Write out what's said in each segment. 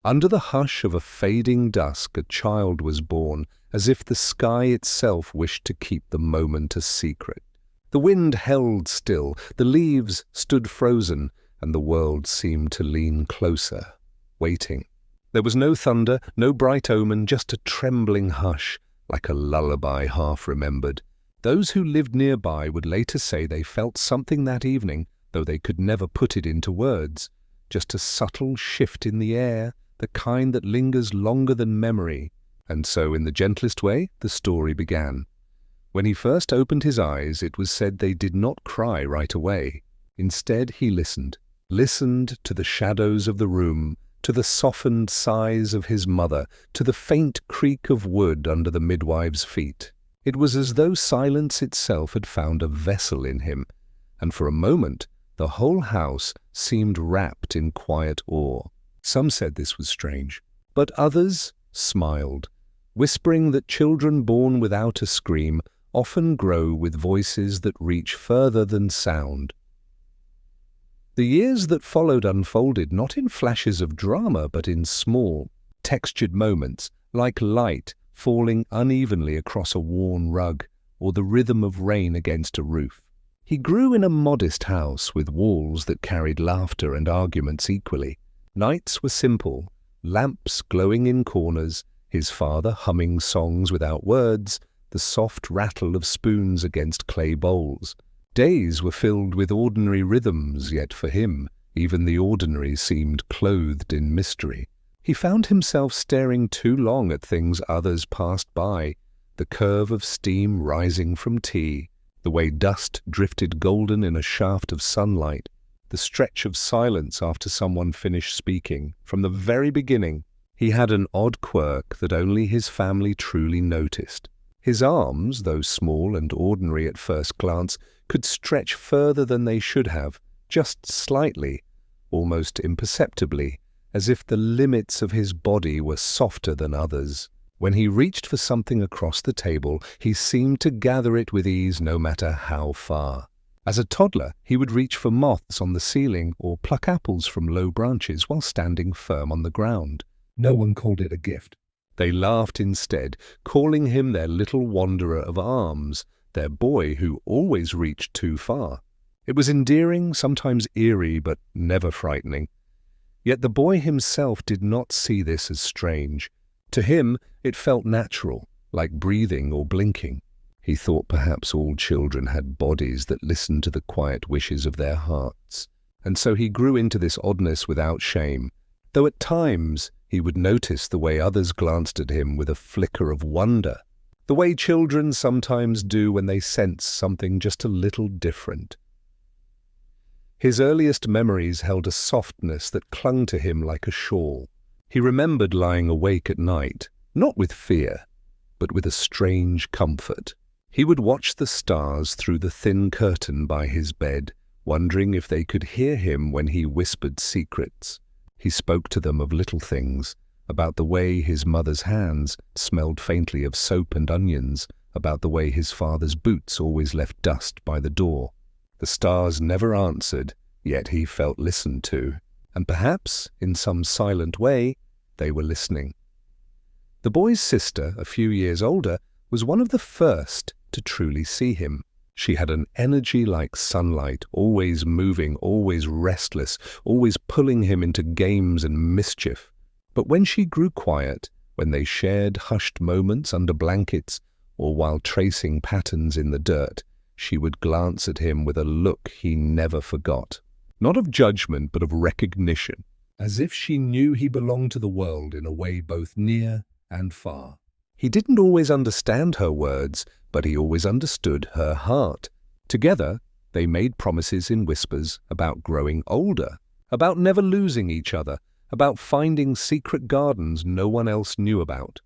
Under the hush of a fading dusk, a child was born, as if the sky itself wished to keep the moment a secret. The wind held still, the leaves stood frozen, and the world seemed to lean closer, waiting. There was no thunder, no bright omen, just a trembling hush, like a lullaby half-remembered. Those who lived nearby would later say they felt something that evening, though they could never put it into words. Just a subtle shift in the air, the kind that lingers longer than memory. And so, in the gentlest way, the story began. When he first opened his eyes, it was said they did not cry right away. Instead, he listened to the shadows of the room, to the softened sighs of his mother, to the faint creak of wood under the midwife's feet. It was as though silence itself had found a vessel in him, and for a moment the whole house seemed wrapped in quiet awe. Some said this was strange, but others smiled, whispering that children born without a scream often grow with voices that reach further than sound. The years that followed unfolded not in flashes of drama, but in small, textured moments, like light falling unevenly across a worn rug, or the rhythm of rain against a roof. He grew in a modest house with walls that carried laughter and arguments equally. Nights were simple, lamps glowing in corners, his father humming songs without words, the soft rattle of spoons against clay bowls. Days were filled with ordinary rhythms, yet for him, even the ordinary seemed clothed in mystery. He found himself staring too long at things others passed by, the curve of steam rising from tea, the way dust drifted golden in a shaft of sunlight, the stretch of silence after someone finished speaking. From the very beginning, he had an odd quirk that only his family truly noticed. His arms, though small and ordinary at first glance, could stretch further than they should have, just slightly, almost imperceptibly, as if the limits of his body were softer than others. When he reached for something across the table, he seemed to gather it with ease no matter how far. As a toddler, he would reach for moths on the ceiling or pluck apples from low branches while standing firm on the ground. No one called it a gift. They laughed instead, calling him their little wanderer of arms, their boy who always reached too far. It was endearing, sometimes eerie, but never frightening. Yet the boy himself did not see this as strange. To him, it felt natural, like breathing or blinking. He thought perhaps all children had bodies that listened to the quiet wishes of their hearts, and so he grew into this oddness without shame, though at times he would notice the way others glanced at him with a flicker of wonder, the way children sometimes do when they sense something just a little different. His earliest memories held a softness that clung to him like a shawl. He remembered lying awake at night, not with fear, but with a strange comfort. He would watch the stars through the thin curtain by his bed, wondering if they could hear him when he whispered secrets. He spoke to them of little things, about the way his mother's hands smelled faintly of soap and onions, about the way his father's boots always left dust by the door. The stars never answered, yet he felt listened to, and perhaps, in some silent way, they were listening. The boy's sister, a few years older, was one of the first to truly see him. She had an energy like sunlight, always moving, always restless, always pulling him into games and mischief. But when she grew quiet, when they shared hushed moments under blankets, or while tracing patterns in the dirt, she would glance at him with a look he never forgot. Not of judgment, but of recognition, as if she knew he belonged to the world in a way both near and far. He didn't always understand her words, but he always understood her heart. Together, they made promises in whispers about growing older, about never losing each other, about finding secret gardens no one else knew about.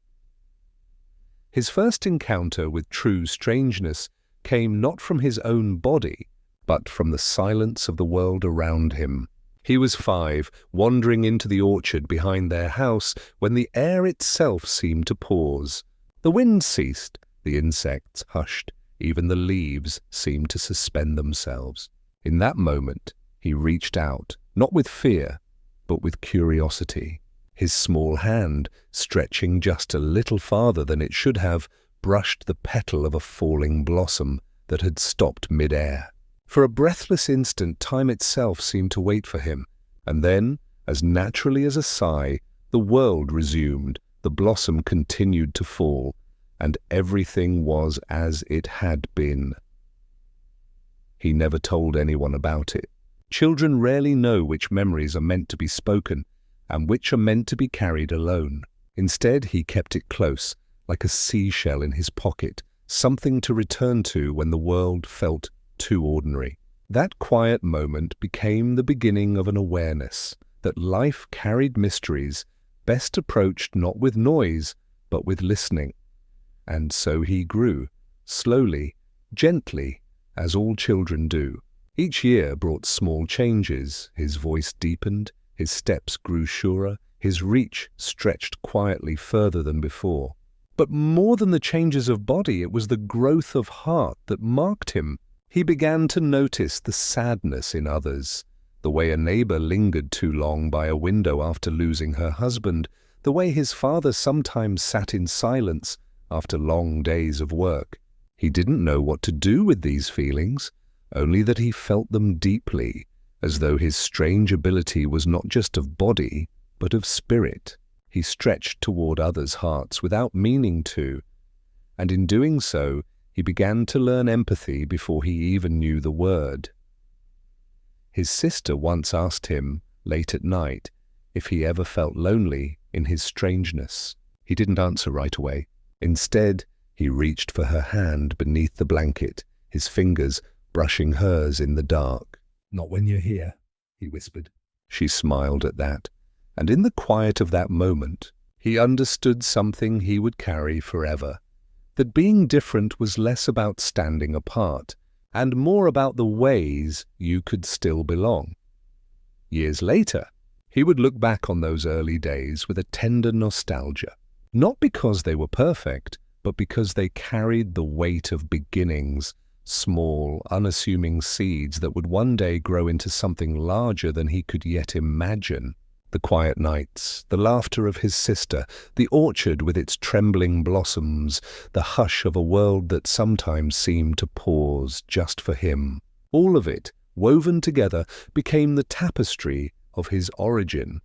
His first encounter with true strangeness came not from his own body, but from the silence of the world around him. He was 5, wandering into the orchard behind their house when the air itself seemed to pause. The wind ceased, the insects hushed, even the leaves seemed to suspend themselves. In that moment, he reached out, not with fear, but with curiosity. His small hand, stretching just a little farther than it should have, brushed the petal of a falling blossom that had stopped mid-air. For a breathless instant, time itself seemed to wait for him, and then, as naturally as a sigh, the world resumed, the blossom continued to fall, and everything was as it had been. He never told anyone about it. Children rarely know which memories are meant to be spoken and which are meant to be carried alone. Instead, he kept it close, like a seashell in his pocket, something to return to when the world felt too ordinary. That quiet moment became the beginning of an awareness that life carried mysteries best approached not with noise, but with listening. And so he grew, slowly, gently, as all children do. Each year brought small changes. His voice deepened, his steps grew surer, his reach stretched quietly further than before. But more than the changes of body, it was the growth of heart that marked him. He began to notice the sadness in others, the way a neighbor lingered too long by a window after losing her husband, the way his father sometimes sat in silence after long days of work. He didn't know what to do with these feelings, only that he felt them deeply, as though his strange ability was not just of body, but of spirit. He stretched toward others' hearts without meaning to, and in doing so, he began to learn empathy before he even knew the word. His sister once asked him, late at night, if he ever felt lonely in his strangeness. He didn't answer right away. Instead, he reached for her hand beneath the blanket, his fingers brushing hers in the dark. "Not when you're here," he whispered. She smiled at that, and in the quiet of that moment, he understood something he would carry forever. That being different was less about standing apart, and more about the ways you could still belong. Years later, he would look back on those early days with a tender nostalgia, not because they were perfect, but because they carried the weight of beginnings, small, unassuming seeds that would one day grow into something larger than he could yet imagine. The quiet nights, the laughter of his sister, the orchard with its trembling blossoms, the hush of a world that sometimes seemed to pause just for him. All of it, woven together, became the tapestry of his origin.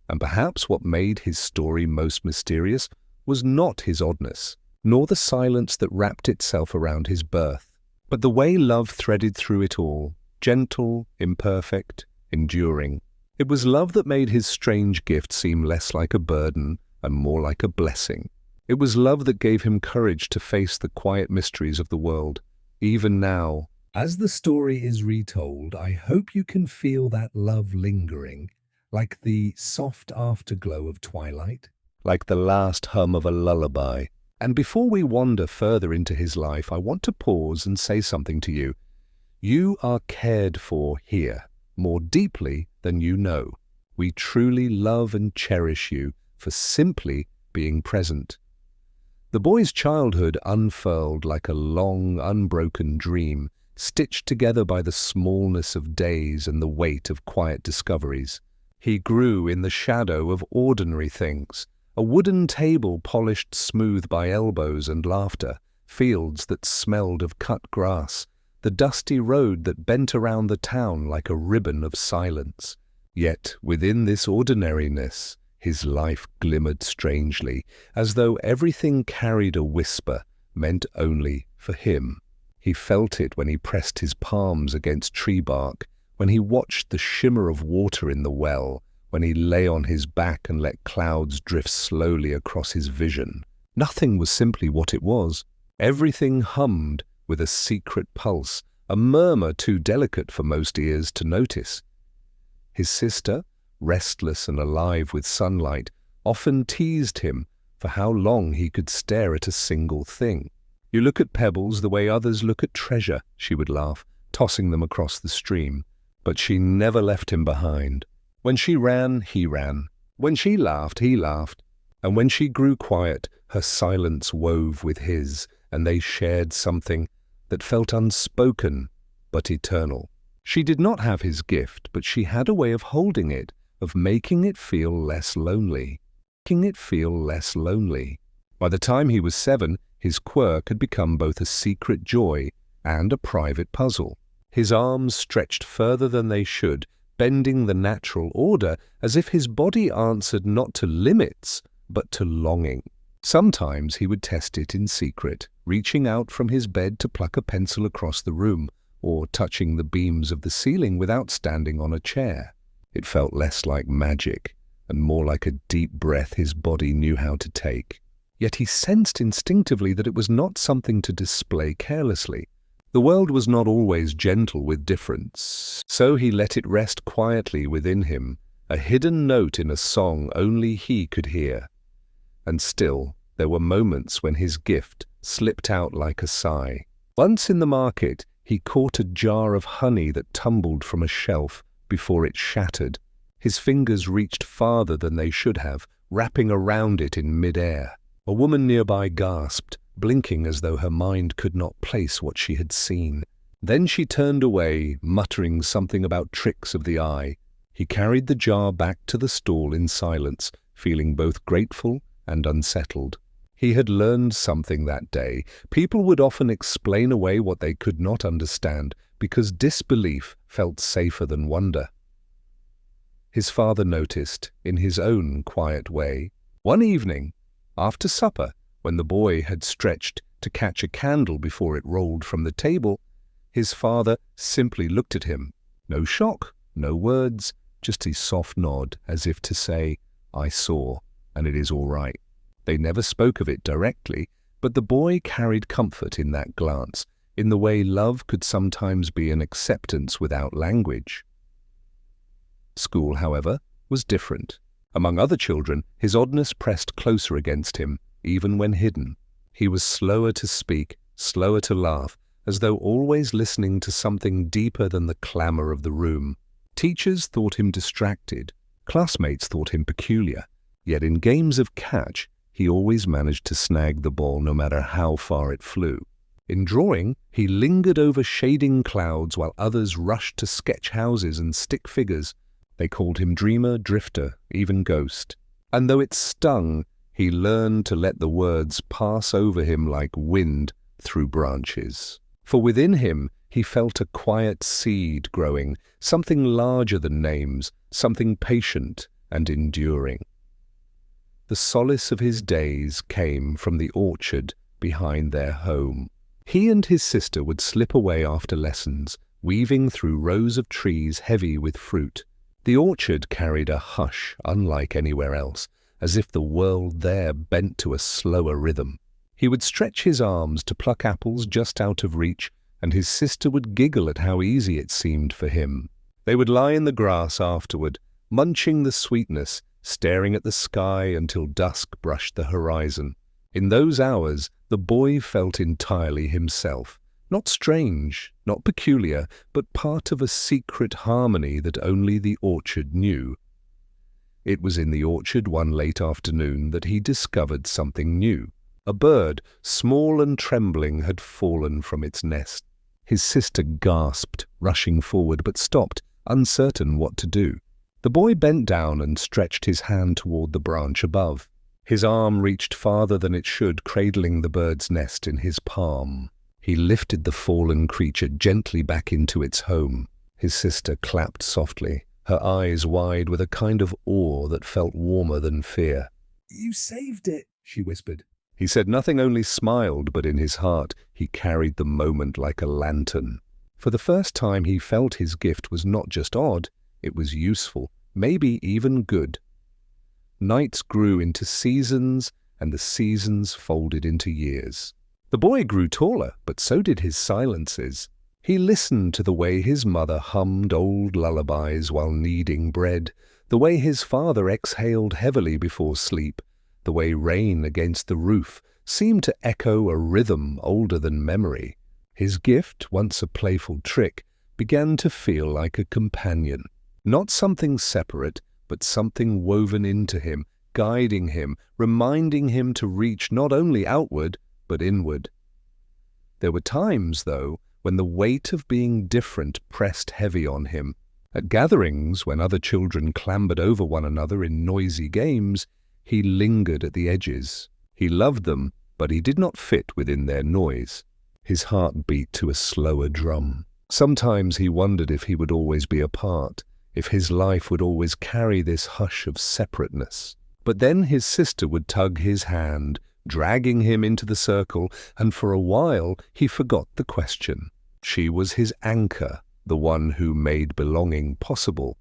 And perhaps what made his story most mysterious was not his oddness, nor the silence that wrapped itself around his birth, but the way love threaded through it all, gentle, imperfect, enduring. It was love that made his strange gift seem less like a burden and more like a blessing. It was love that gave him courage to face the quiet mysteries of the world, even now. As the story is retold, I hope you can feel that love lingering, like the soft afterglow of twilight. Like the last hum of a lullaby. And before we wander further into his life, I want to pause and say something to you. You are cared for here, more deeply than you know. We truly love and cherish you for simply being present. The boy's childhood unfurled like a long, unbroken dream, stitched together by the smallness of days and the weight of quiet discoveries. He grew in the shadow of ordinary things, a wooden table polished smooth by elbows and laughter, fields that smelled of cut grass, the dusty road that bent around the town like a ribbon of silence. Yet within this ordinariness, his life glimmered strangely, as though everything carried a whisper meant only for him. He felt it when he pressed his palms against tree bark, when he watched the shimmer of water in the well, when he lay on his back and let clouds drift slowly across his vision. Nothing was simply what it was. Everything hummed with a secret pulse, a murmur too delicate for most ears to notice. His sister, restless and alive with sunlight, often teased him for how long he could stare at a single thing. "You look at pebbles the way others look at treasure," she would laugh, tossing them across the stream. But she never left him behind. When she ran, he ran. When she laughed, he laughed. And when she grew quiet, her silence wove with his, and they shared something that felt unspoken but eternal. She did not have his gift, but she had a way of holding it, of making it feel less lonely. By the time he was 7, his quirk had become both a secret joy and a private puzzle. His arms stretched further than they should, bending the natural order as if his body answered not to limits, but to longing. Sometimes he would test it in secret, reaching out from his bed to pluck a pencil across the room, or touching the beams of the ceiling without standing on a chair. It felt less like magic, and more like a deep breath his body knew how to take. Yet he sensed instinctively that it was not something to display carelessly. The world was not always gentle with difference, so he let it rest quietly within him, a hidden note in a song only he could hear. And still, there were moments when his gift slipped out like a sigh. Once in the market, he caught a jar of honey that tumbled from a shelf before it shattered. His fingers reached farther than they should have, wrapping around it in mid-air. A woman nearby gasped, blinking as though her mind could not place what she had seen. Then she turned away, muttering something about tricks of the eye. He carried the jar back to the stall in silence, feeling both grateful and unsettled. He had learned something that day. People would often explain away what they could not understand, because disbelief felt safer than wonder. His father noticed, in his own quiet way. One evening, after supper, when the boy had stretched to catch a candle before it rolled from the table, his father simply looked at him. No shock, no words, just a soft nod, as if to say, "I saw, and it is all right." They never spoke of it directly, but the boy carried comfort in that glance, in the way love could sometimes be an acceptance without language. School, however, was different. Among other children, his oddness pressed closer against him, even when hidden. He was slower to speak, slower to laugh, as though always listening to something deeper than the clamor of the room. Teachers thought him distracted. Classmates thought him peculiar. Yet in games of catch, he always managed to snag the ball no matter how far it flew. In drawing, he lingered over shading clouds while others rushed to sketch houses and stick figures. They called him dreamer, drifter, even ghost. And though it stung, he learned to let the words pass over him like wind through branches. For within him, he felt a quiet seed growing, something larger than names, something patient and enduring. The solace of his days came from the orchard behind their home. He and his sister would slip away after lessons, weaving through rows of trees heavy with fruit. The orchard carried a hush unlike anywhere else, as if the world there bent to a slower rhythm. He would stretch his arms to pluck apples just out of reach, and his sister would giggle at how easy it seemed for him. They would lie in the grass afterward, munching the sweetness, staring at the sky until dusk brushed the horizon. In those hours, the boy felt entirely himself. Not strange, not peculiar, but part of a secret harmony that only the orchard knew. It was in the orchard one late afternoon that he discovered something new. A bird, small and trembling, had fallen from its nest. His sister gasped, rushing forward, but stopped, uncertain what to do. The boy bent down and stretched his hand toward the branch above. His arm reached farther than it should, cradling the bird's nest in his palm. He lifted the fallen creature gently back into its home. His sister clapped softly, her eyes wide with a kind of awe that felt warmer than fear. "You saved it," she whispered. He said nothing, only smiled, but in his heart he carried the moment like a lantern. For the first time he felt his gift was not just odd, it was useful, maybe even good. Nights grew into seasons, and the seasons folded into years. The boy grew taller, but so did his silences. He listened to the way his mother hummed old lullabies while kneading bread, the way his father exhaled heavily before sleep, the way rain against the roof seemed to echo a rhythm older than memory. His gift, once a playful trick, began to feel like a companion. Not something separate, but something woven into him, guiding him, reminding him to reach not only outward, but inward. There were times, though, when the weight of being different pressed heavy on him, At gatherings, when other children clambered over one another in noisy games, he lingered at the edges. He loved them, but he did not fit within their noise. His heart beat to a slower drum. Sometimes he wondered if he would always be apart, if his life would always carry this hush of separateness. But then his sister would tug his hand, dragging him into the circle, and for a while he forgot the question. She was his anchor, the one who made belonging possible.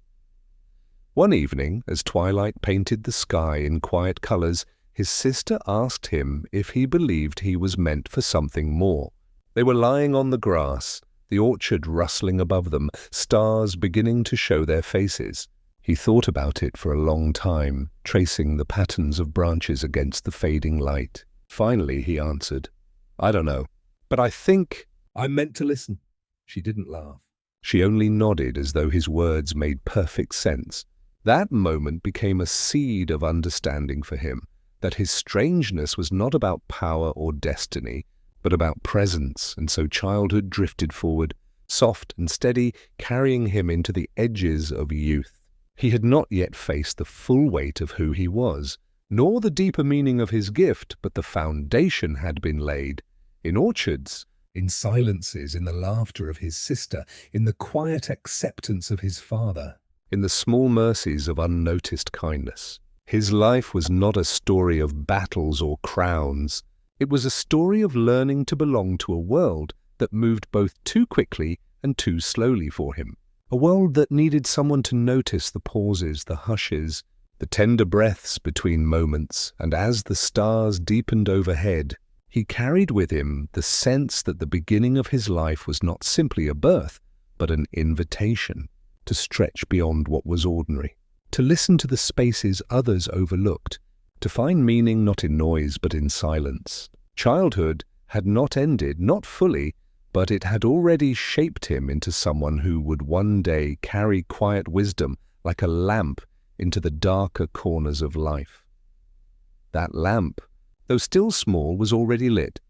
One evening, as twilight painted the sky in quiet colors, his sister asked him if he believed he was meant for something more. They were lying on the grass, the orchard rustling above them, stars beginning to show their faces. He thought about it for a long time, tracing the patterns of branches against the fading light. Finally, he answered, "I don't know, but I think—" "I meant to listen." She didn't laugh. She only nodded as though his words made perfect sense. That moment became a seed of understanding for him, that his strangeness was not about power or destiny, but about presence, and so childhood drifted forward, soft and steady, carrying him into the edges of youth. He had not yet faced the full weight of who he was, nor the deeper meaning of his gift, but the foundation had been laid. In orchards, in silences, in the laughter of his sister, in the quiet acceptance of his father, in the small mercies of unnoticed kindness. His life was not a story of battles or crowns. It was a story of learning to belong to a world that moved both too quickly and too slowly for him. A world that needed someone to notice the pauses, the hushes, the tender breaths between moments, and as the stars deepened overhead, he carried with him the sense that the beginning of his life was not simply a birth, but an invitation to stretch beyond what was ordinary, to listen to the spaces others overlooked, to find meaning not in noise but in silence. Childhood had not ended, not fully, but it had already shaped him into someone who would one day carry quiet wisdom like a lamp into the darker corners of life. That lamp, though still small, was already lit,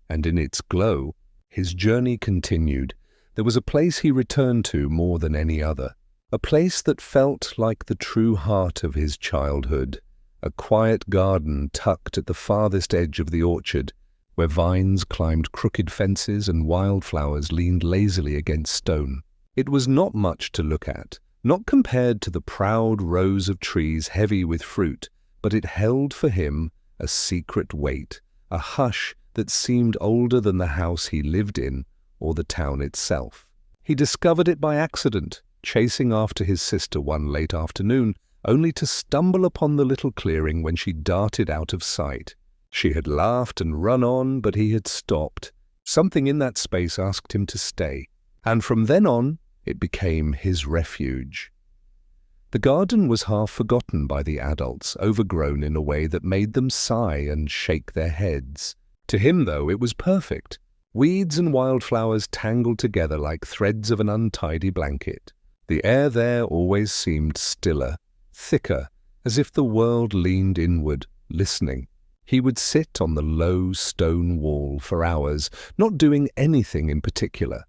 and in its glow his journey continued. There was a place he returned to more than any other, a place that felt like the true heart of his childhood, a quiet garden tucked at the farthest edge of the orchard, where vines climbed crooked fences and wildflowers leaned lazily against stone. It was not much to look at, not compared to the proud rows of trees heavy with fruit, but it held for him a secret weight, a hush that seemed older than the house he lived in or the town itself. He discovered it by accident, chasing after his sister one late afternoon, only to stumble upon the little clearing when she darted out of sight. She had laughed and run on, but he had stopped. Something in that space asked him to stay, and from then on it became his refuge. The garden was half forgotten by the adults, overgrown in a way that made them sigh and shake their heads. To him, though, it was perfect. Weeds and wildflowers tangled together like threads of an untidy blanket. The air there always seemed stiller, thicker, as if the world leaned inward, listening. He would sit on the low stone wall for hours, not doing anything in particular,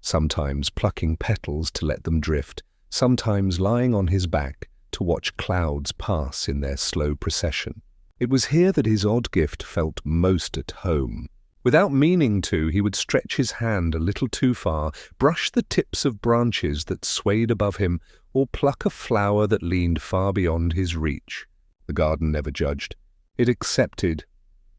sometimes plucking petals to let them drift, sometimes lying on his back to watch clouds pass in their slow procession. It was here that his odd gift felt most at home. Without meaning to, he would stretch his hand a little too far, brush the tips of branches that swayed above him, or pluck a flower that leaned far beyond his reach. The garden never judged. It accepted.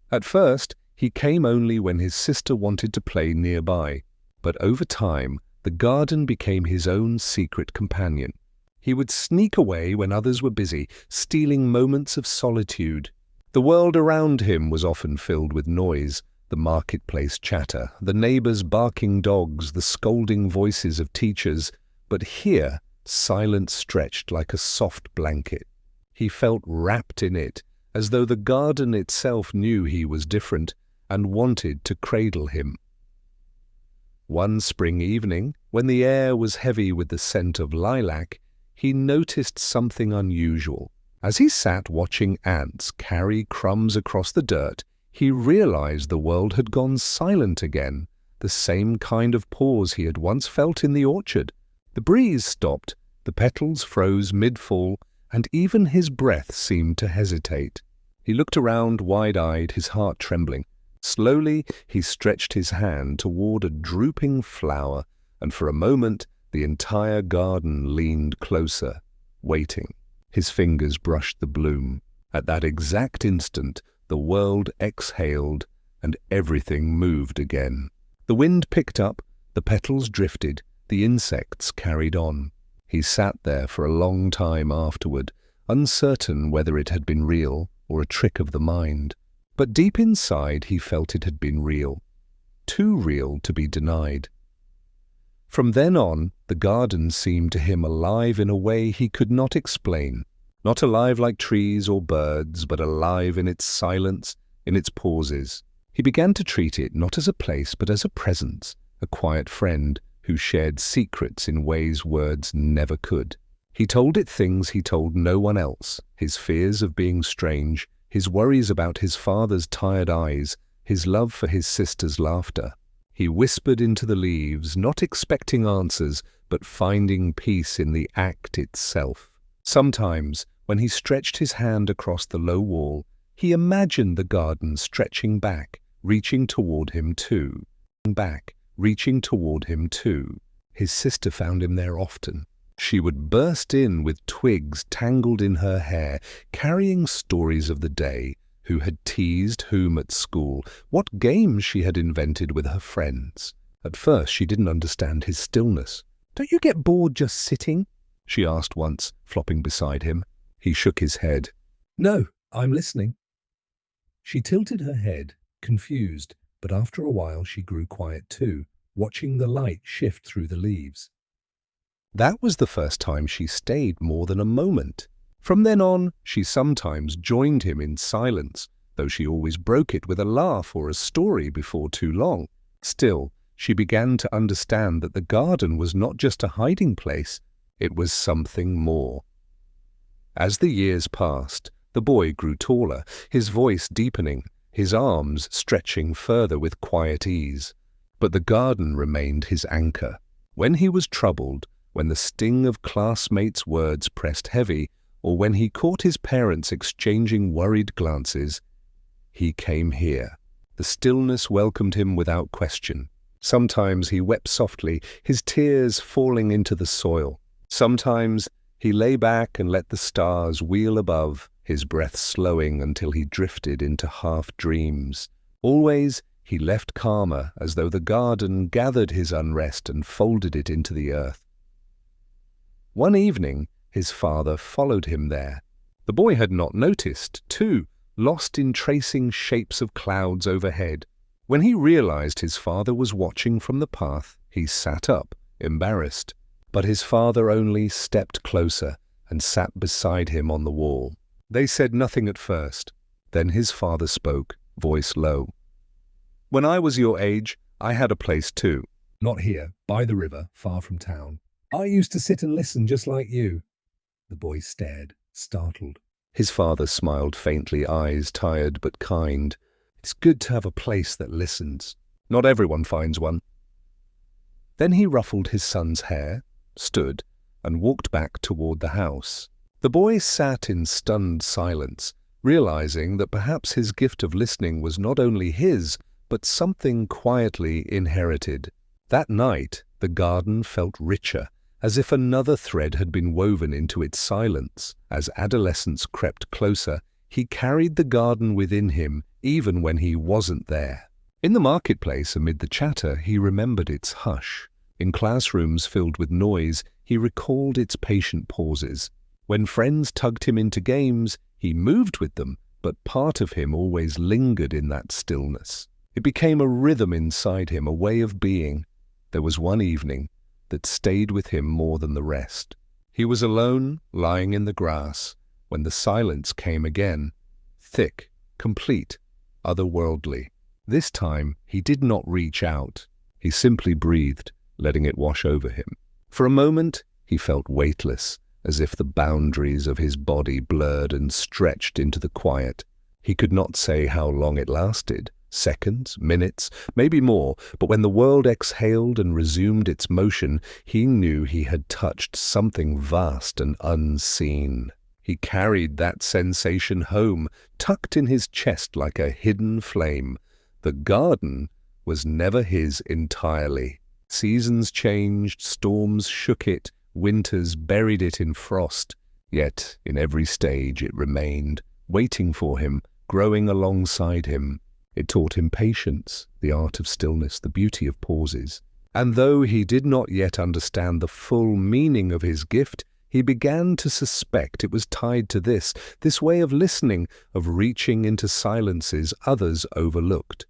At first, he came only when his sister wanted to play nearby, but over time, the garden became his own secret companion. He would sneak away when others were busy, stealing moments of solitude. The world around him was often filled with noise, the marketplace chatter, the neighbors' barking dogs, the scolding voices of teachers, but here silence stretched like a soft blanket. He felt wrapped in it, as though the garden itself knew he was different and wanted to cradle him. One spring evening, when the air was heavy with the scent of lilac, he noticed something unusual. As he sat watching ants carry crumbs across the dirt, he realized the world had gone silent again, the same kind of pause he had once felt in the orchard. The breeze stopped, The petals froze mid-fall, and even his breath seemed to hesitate. He looked around wide-eyed, his heart trembling. Slowly, he stretched his hand toward a drooping flower, and for a moment, the entire garden leaned closer, waiting. His fingers brushed the bloom. At that exact instant, the world exhaled, and everything moved again. The wind picked up, the petals drifted, the insects carried on. He sat there for a long time afterward, uncertain whether it had been real or a trick of the mind. But deep inside he felt it had been real, too real to be denied. From then on, the garden seemed to him alive in a way he could not explain. Not alive like trees or birds, but alive in its silence, in its pauses. He began to treat it not as a place, but as a presence, a quiet friend who shared secrets in ways words never could. He told it things he told no one else, his fears of being strange, his worries about his father's tired eyes, his love for his sister's laughter. He whispered into the leaves, not expecting answers, but finding peace in the act itself. Sometimes, when he stretched his hand across the low wall, he imagined the garden stretching back, reaching toward him too. Reaching toward him too. His sister found him there often. She would burst in with twigs tangled in her hair, carrying stories of the day, who had teased whom at school, what games she had invented with her friends. At first she didn't understand his stillness. "Don't you get bored just sitting?" she asked once, flopping beside him. He shook his head. "No, I'm listening." She tilted her head, confused, but after a while she grew quiet too, watching the light shift through the leaves. That was the first time she stayed more than a moment. From then on, she sometimes joined him in silence, though she always broke it with a laugh or a story before too long. Still, she began to understand that the garden was not just a hiding place, it was something more. As the years passed, the boy grew taller, his voice deepening, his arms stretching further with quiet ease. But the garden remained his anchor. When he was troubled, when the sting of classmates' words pressed heavy, or when he caught his parents exchanging worried glances, he came here. The stillness welcomed him without question. Sometimes he wept softly, his tears falling into the soil. Sometimes he lay back and let the stars wheel above, his breath slowing until he drifted into half-dreams. Always he left calmer, as though the garden gathered his unrest and folded it into the earth. One evening, his father followed him there. The boy had not noticed, too, lost in tracing shapes of clouds overhead. When he realized his father was watching from the path, he sat up, embarrassed. But his father only stepped closer and sat beside him on the wall. They said nothing at first. Then his father spoke, voice low. "When I was your age, I had a place too." "Not here, by the river, far from town. I used to sit and listen just like you." The boy stared, startled. His father smiled faintly, eyes tired but kind. "It's good to have a place that listens. Not everyone finds one." Then he ruffled his son's hair, stood, and walked back toward the house. The boy sat in stunned silence, realizing that perhaps his gift of listening was not only his, but something quietly inherited. That night, the garden felt richer, as if another thread had been woven into its silence. As adolescence crept closer, he carried the garden within him, even when he wasn't there. In the marketplace, amid the chatter, he remembered its hush. In classrooms filled with noise, he recalled its patient pauses. When friends tugged him into games, he moved with them, but part of him always lingered in that stillness. It became a rhythm inside him, a way of being. There was one evening that stayed with him more than the rest. He was alone, lying in the grass, when the silence came again, thick, complete, otherworldly. This time he did not reach out. He simply breathed, letting it wash over him. For a moment he felt weightless, as if the boundaries of his body blurred and stretched into the quiet. He could not say how long it lasted. Seconds, minutes, maybe more, but when the world exhaled and resumed its motion, he knew he had touched something vast and unseen. He carried that sensation home, tucked in his chest like a hidden flame. The garden was never his entirely. Seasons changed, storms shook it, winters buried it in frost. Yet, in every stage it remained, waiting for him, growing alongside him. It taught him patience, the art of stillness, the beauty of pauses. And though he did not yet understand the full meaning of his gift, he began to suspect it was tied to this way of listening, of reaching into silences others overlooked.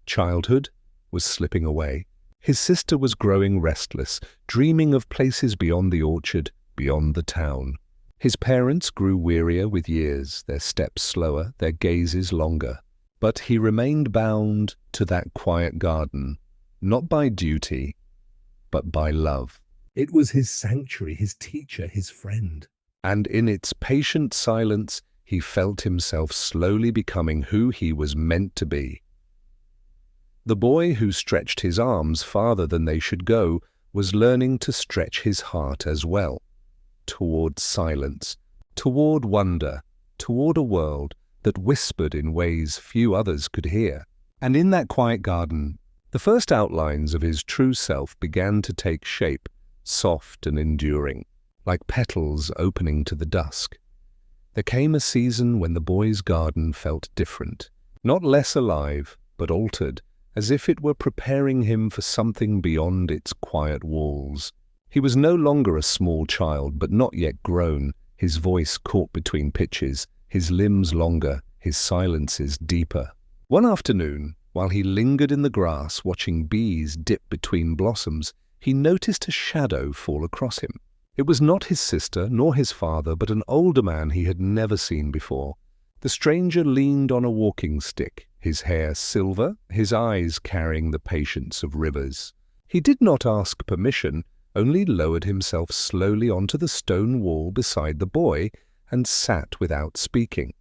Childhood was slipping away. His sister was growing restless, dreaming of places beyond the orchard, beyond the town. His parents grew wearier with years, their steps slower, their gazes longer. But he remained bound to that quiet garden, not by duty, but by love. It was his sanctuary, his teacher, his friend. And in its patient silence, he felt himself slowly becoming who he was meant to be. The boy who stretched his arms farther than they should go was learning to stretch his heart as well, toward silence, toward wonder, toward a world that whispered in ways few others could hear. And in that quiet garden, the first outlines of his true self began to take shape, soft and enduring, like petals opening to the dusk. There came a season when the boy's garden felt different, not less alive, but altered, as if it were preparing him for something beyond its quiet walls. He was no longer a small child, but not yet grown, his voice caught between pitches, his limbs longer, his silences deeper. One afternoon, while he lingered in the grass watching bees dip between blossoms, he noticed a shadow fall across him. It was not his sister nor his father, but an older man he had never seen before. The stranger leaned on a walking stick, his hair silver, his eyes carrying the patience of rivers. He did not ask permission, only lowered himself slowly onto the stone wall beside the boy and sat without speaking.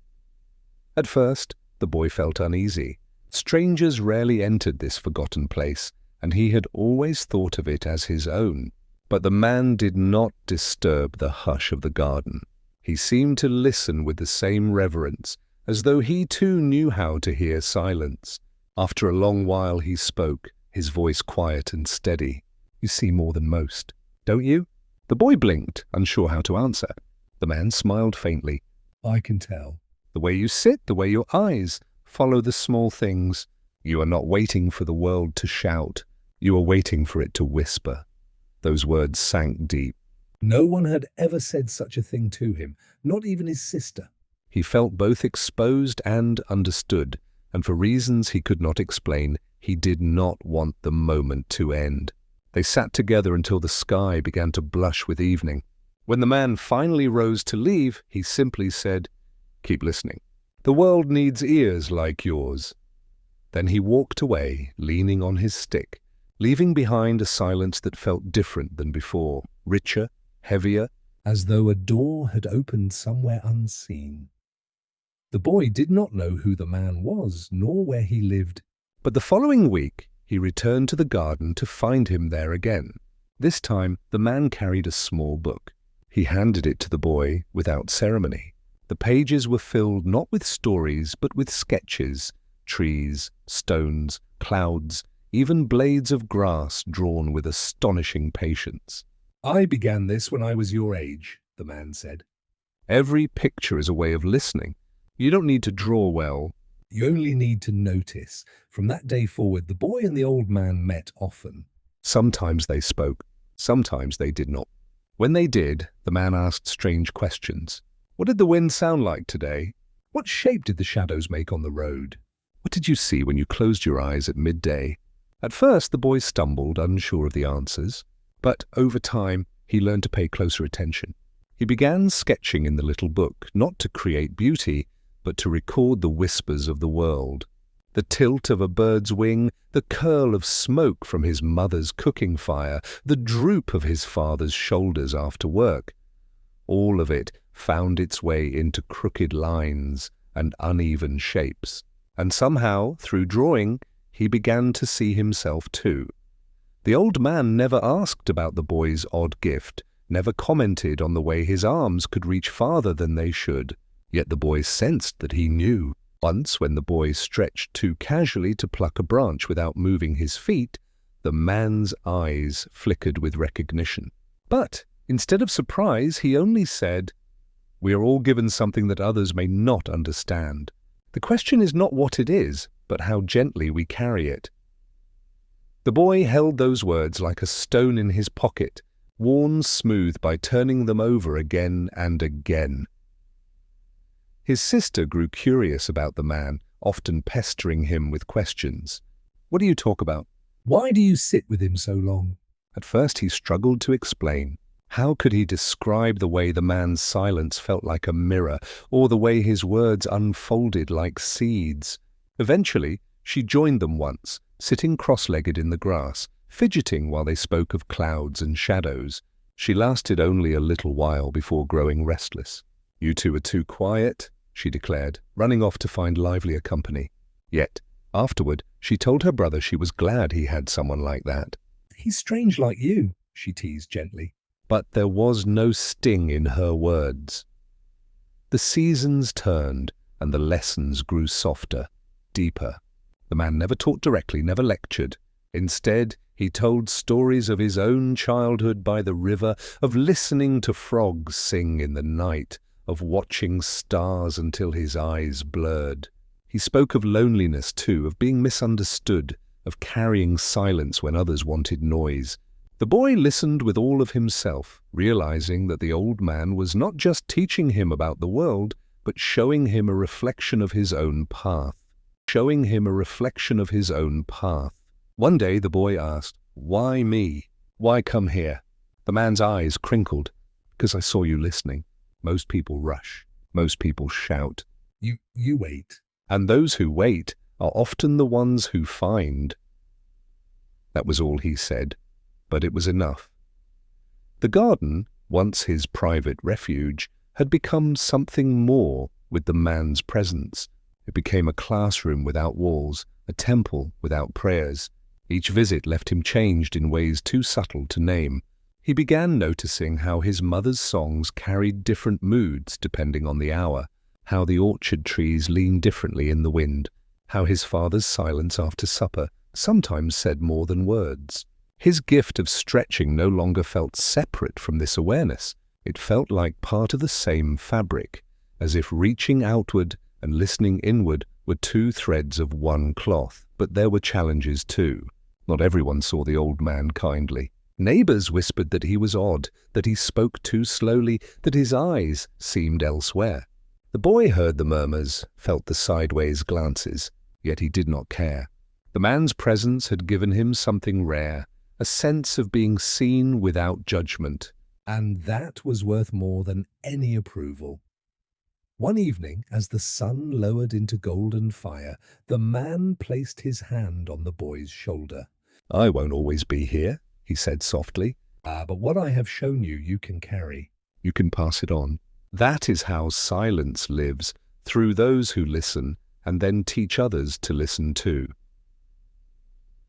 At first, the boy felt uneasy. Strangers rarely entered this forgotten place, and he had always thought of it as his own. But the man did not disturb the hush of the garden. He seemed to listen with the same reverence, as though he too knew how to hear silence. After a long while he spoke, his voice quiet and steady. "You see more than most, don't you?" The boy blinked, unsure how to answer. The man smiled faintly. "I can tell." "The way you sit, the way your eyes follow the small things. You are not waiting for the world to shout. You are waiting for it to whisper." Those words sank deep. No one had ever said such a thing to him, not even his sister. He felt both exposed and understood, and for reasons he could not explain, he did not want the moment to end. They sat together until the sky began to blush with evening. When the man finally rose to leave, he simply said, "Keep listening. The world needs ears like yours." Then he walked away, leaning on his stick, leaving behind a silence that felt different than before, richer, heavier, as though a door had opened somewhere unseen. The boy did not know who the man was, nor where he lived. But the following week, he returned to the garden to find him there again. This time, the man carried a small book. He handed it to the boy without ceremony. The pages were filled not with stories, but with sketches, trees, stones, clouds, even blades of grass drawn with astonishing patience. "I began this when I was your age," the man said. "Every picture is a way of listening. You don't need to draw well. You only need to notice." From that day forward, the boy and the old man met often. Sometimes they spoke, sometimes they did not. When they did, the man asked strange questions. What did the wind sound like today? What shape did the shadows make on the road? What did you see when you closed your eyes at midday? At first, the boy stumbled, unsure of the answers, but over time, he learned to pay closer attention. He began sketching in the little book, not to create beauty, but to record the whispers of the world. The tilt of a bird's wing, the curl of smoke from his mother's cooking fire, the droop of his father's shoulders after work. All of it found its way into crooked lines and uneven shapes. and somehow, through drawing, he began to see himself too. The old man never asked about the boy's odd gift, never commented on the way his arms could reach farther than they should. Yet the boy sensed that he knew. Once, when the boy stretched too casually to pluck a branch without moving his feet, the man's eyes flickered with recognition. But instead of surprise, he only said, "We are all given something that others may not understand. The question is not what it is, but how gently we carry it." The boy held those words like a stone in his pocket, worn smooth by turning them over again and again. His sister grew curious about the man, often pestering him with questions. "What do you talk about?" Why do you sit with him so long? At first he struggled to explain. How could he describe the way the man's silence felt like a mirror, or the way his words unfolded like seeds? Eventually, she joined them once, sitting cross-legged in the grass, fidgeting while they spoke of clouds and shadows. She lasted only a little while before growing restless. "You two are too quiet," she declared, running off to find livelier company. Yet, afterward, she told her brother she was glad he had someone like that. He's strange like you, she teased gently. But there was no sting in her words. The seasons turned, and the lessons grew softer, deeper. The man never taught directly, never lectured. Instead, he told stories of his own childhood by the river, of listening to frogs sing in the night, of watching stars until his eyes blurred. He spoke of loneliness too, of being misunderstood, of carrying silence when others wanted noise. The boy listened with all of himself, realizing that the old man was not just teaching him about the world, but showing him a reflection of his own path. Showing him a reflection of his own path. One day the boy asked, "Why me? Why come here?" The man's eyes crinkled. "Because I saw you listening. Most people rush. Most people shout. You wait. And those who wait are often the ones who find." That was all he said, but it was enough. The garden, once his private refuge, had become something more with the man's presence. It became a classroom without walls, a temple without prayers. Each visit left him changed in ways too subtle to name. He began noticing how his mother's songs carried different moods depending on the hour, how the orchard trees leaned differently in the wind, how his father's silence after supper sometimes said more than words. His gift of stretching no longer felt separate from this awareness. It felt like part of the same fabric, as if reaching outward and listening inward were two threads of one cloth. But there were challenges too. Not everyone saw the old man kindly. Neighbors whispered that he was odd, that he spoke too slowly, that his eyes seemed elsewhere. The boy heard the murmurs, felt the sideways glances, yet he did not care. The man's presence had given him something rare, a sense of being seen without judgment. And that was worth more than any approval. One evening, as the sun lowered into golden fire, the man placed his hand on the boy's shoulder. "I won't always be here," he said softly. But what I have shown you, you can carry. You can pass it on. That is how silence lives, through those who listen, and then teach others to listen too.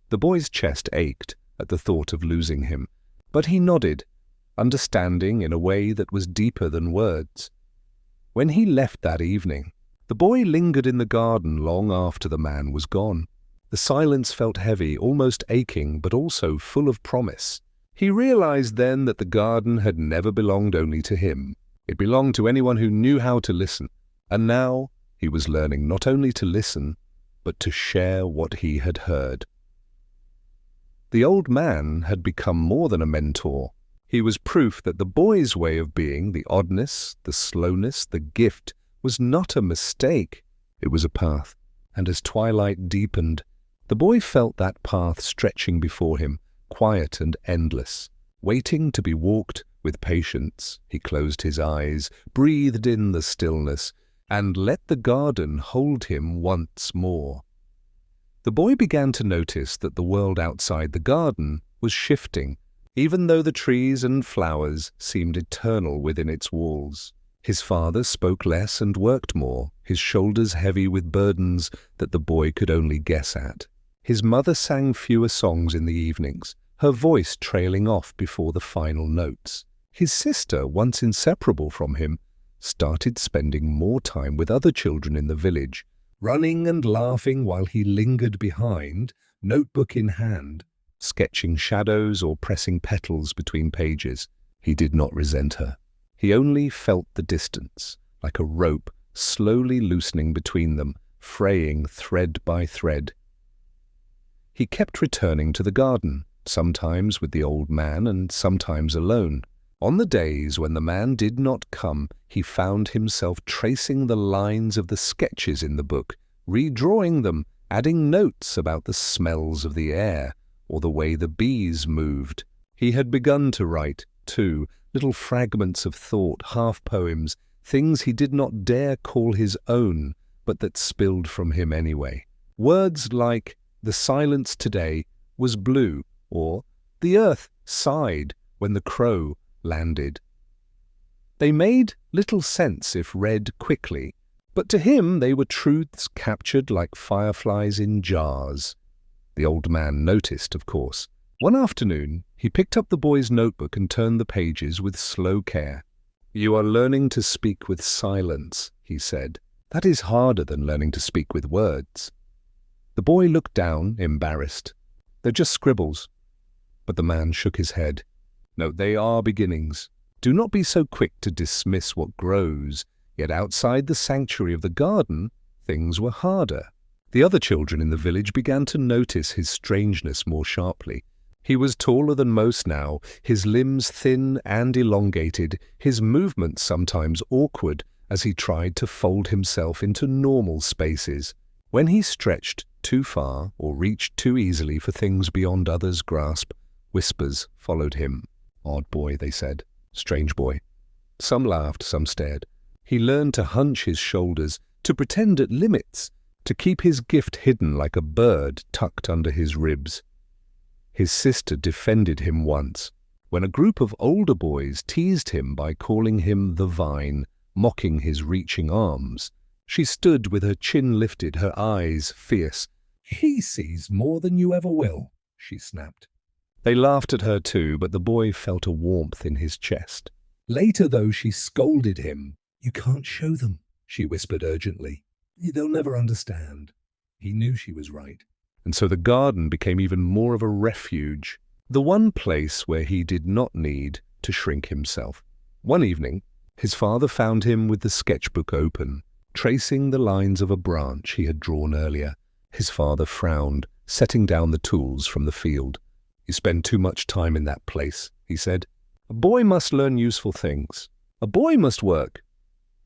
The boy's chest ached at the thought of losing him, but he nodded, understanding in a way that was deeper than words. When he left that evening, the boy lingered in the garden long after the man was gone. The silence felt heavy, almost aching, but also full of promise. He realized then that the garden had never belonged only to him. It belonged to anyone who knew how to listen. And now he was learning not only to listen, but to share what he had heard. The old man had become more than a mentor. He was proof that the boy's way of being, the oddness, the slowness, the gift, was not a mistake. It was a path. And as twilight deepened, the boy felt that path stretching before him, quiet and endless, waiting to be walked with patience. He closed his eyes, breathed in the stillness, and let the garden hold him once more. The boy began to notice that the world outside the garden was shifting, even though the trees and flowers seemed eternal within its walls. His father spoke less and worked more, his shoulders heavy with burdens that the boy could only guess at. His mother sang fewer songs in the evenings, her voice trailing off before the final notes. His sister, once inseparable from him, started spending more time with other children in the village, running and laughing while he lingered behind, notebook in hand. sketching shadows or pressing petals between pages. He did not resent her. He only felt the distance, like a rope slowly loosening between them, fraying thread by thread. He kept returning to the garden, sometimes with the old man and sometimes alone. On the days when the man did not come, he found himself tracing the lines of the sketches in the book, redrawing them, adding notes about the smells of the air or the way the bees moved. He had begun to write, too, little fragments of thought, half-poems, things he did not dare call his own, but that spilled from him anyway. Words like, "The silence today was blue," or "The earth sighed when the crow landed." They made little sense if read quickly, but to him they were truths captured like fireflies in jars. The old man noticed, of course. One afternoon, he picked up the boy's notebook and turned the pages with slow care. "You are learning to speak with silence," he said. "That is harder than learning to speak with words." The boy looked down, embarrassed. "They're just scribbles." But the man shook his head. "No, they are beginnings. Do not be so quick to dismiss what grows." Yet outside the sanctuary of the garden, things were harder. The other children in the village began to notice his strangeness more sharply. He was taller than most now, his limbs thin and elongated, his movements sometimes awkward as he tried to fold himself into normal spaces. When he stretched too far or reached too easily for things beyond others' grasp, whispers followed him. "Odd boy," they said. "Strange boy." Some laughed, some stared. He learned to hunch his shoulders, to pretend at limits, to keep his gift hidden like a bird tucked under his ribs. His sister defended him once, when a group of older boys teased him by calling him the Vine, mocking his reaching arms. She stood with her chin lifted, her eyes fierce. "He sees more than you ever will," she snapped. They laughed at her too, but the boy felt a warmth in his chest. Later, though, she scolded him. "You can't show them," she whispered urgently. "They'll never understand." He knew she was right. And so the garden became even more of a refuge, the one place where he did not need to shrink himself. One evening, his father found him with the sketchbook open, tracing the lines of a branch he had drawn earlier. His father frowned, setting down the tools from the field. "You spend too much time in that place," he said. "A boy must learn useful things. A boy must work."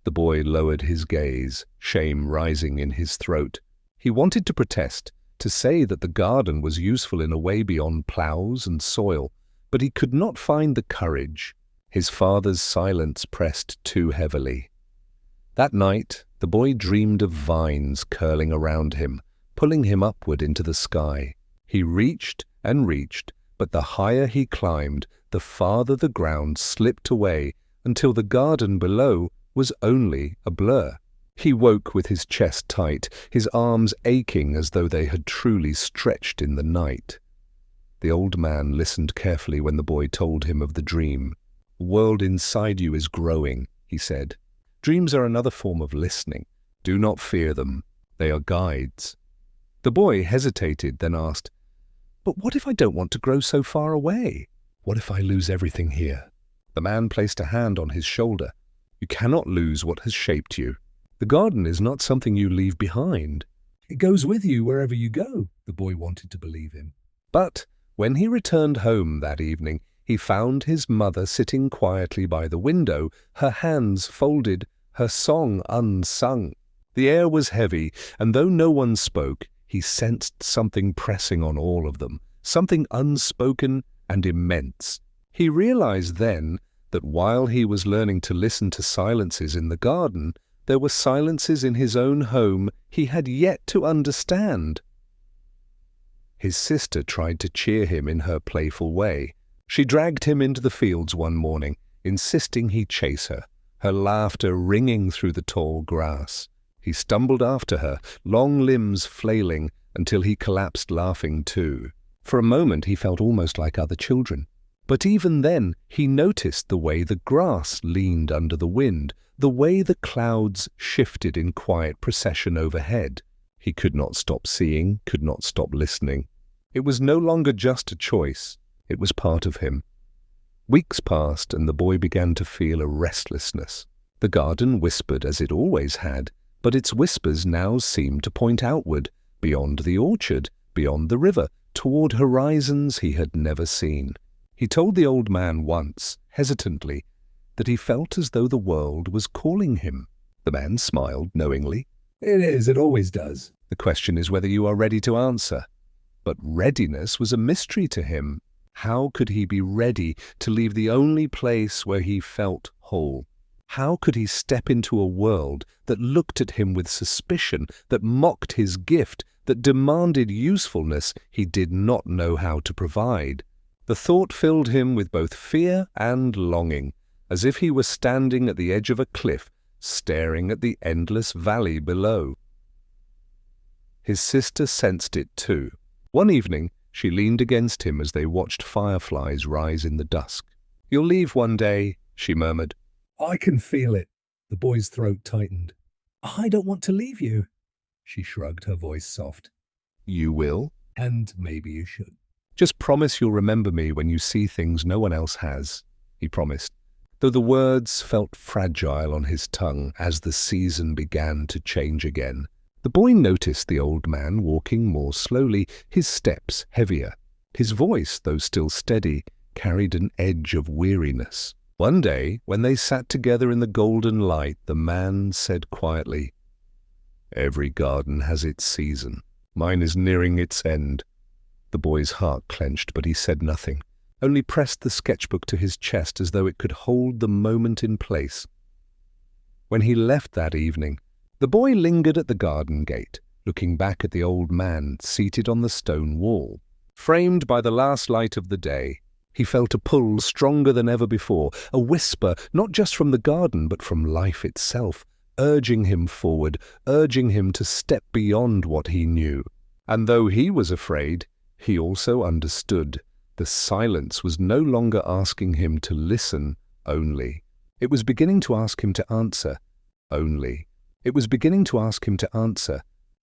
The boy lowered his gaze, shame rising in his throat. He wanted to protest, to say that the garden was useful in a way beyond plows and soil, but he could not find the courage. His father's silence pressed too heavily. That night, the boy dreamed of vines curling around him, pulling him upward into the sky. He reached and reached, but the higher he climbed, the farther the ground slipped away until the garden below was only a blur. He woke with his chest tight, his arms aching as though they had truly stretched in the night. The old man listened carefully when the boy told him of the dream. "The world inside you is growing," he said. "Dreams are another form of listening. Do not fear them. They are guides." The boy hesitated, then asked, "But what if I don't want to grow so far away? What if I lose everything here?" The man placed a hand on his shoulder. "You cannot lose what has shaped you. The garden is not something you leave behind." "It goes with you wherever you go," the boy wanted to believe him. But when he returned home that evening, he found his mother sitting quietly by the window, her hands folded, her song unsung. The air was heavy, and though no one spoke, he sensed something pressing on all of them, something unspoken and immense. He realized then that while he was learning to listen to silences in the garden, there were silences in his own home he had yet to understand. His sister tried to cheer him in her playful way. She dragged him into the fields one morning, insisting he chase her. her laughter ringing through the tall grass. He stumbled after her, long limbs flailing, until he collapsed laughing too. For a moment he felt almost like other children. But even then he noticed the way the grass leaned under the wind, the way the clouds shifted in quiet procession overhead. He could not stop seeing, could not stop listening. It was no longer just a choice, it was part of him. Weeks passed and the boy began to feel a restlessness. The garden whispered as it always had, but its whispers now seemed to point outward, beyond the orchard, beyond the river, toward horizons he had never seen. He told the old man once, hesitantly, that he felt as though the world was calling him. The man smiled knowingly. It is, it always does. The question is whether you are ready to answer. But readiness was a mystery to him. How could he be ready to leave the only place where he felt whole? How could he step into a world that looked at him with suspicion, that mocked his gift, that demanded usefulness he did not know how to provide? The thought filled him with both fear and longing, as if he were standing at the edge of a cliff, staring at the endless valley below. His sister sensed it too. One evening, she leaned against him as they watched fireflies rise in the dusk. "You'll leave one day," she murmured. I can feel it. The boy's throat tightened. I don't want to leave you. She shrugged, her voice soft. "You will? And maybe you should. Just promise you'll remember me when you see things no one else has," he promised, though the words felt fragile on his tongue as the season began to change again. The boy noticed the old man walking more slowly, his steps heavier. His voice, though still steady, carried an edge of weariness. One day, when they sat together in the golden light, the man said quietly, "Every garden has its season. Mine is nearing its end." The boy's heart clenched, but he said nothing, only pressed the sketchbook to his chest as though it could hold the moment in place. When he left that evening, the boy lingered at the garden gate, looking back at the old man seated on the stone wall. Framed by the last light of the day, he felt a pull stronger than ever before, a whisper not just from the garden but from life itself, urging him forward, urging him to step beyond what he knew. And though he was afraid, he also understood. The silence was no longer asking him to listen only. It was beginning to ask him to answer only. It was beginning to ask him to answer.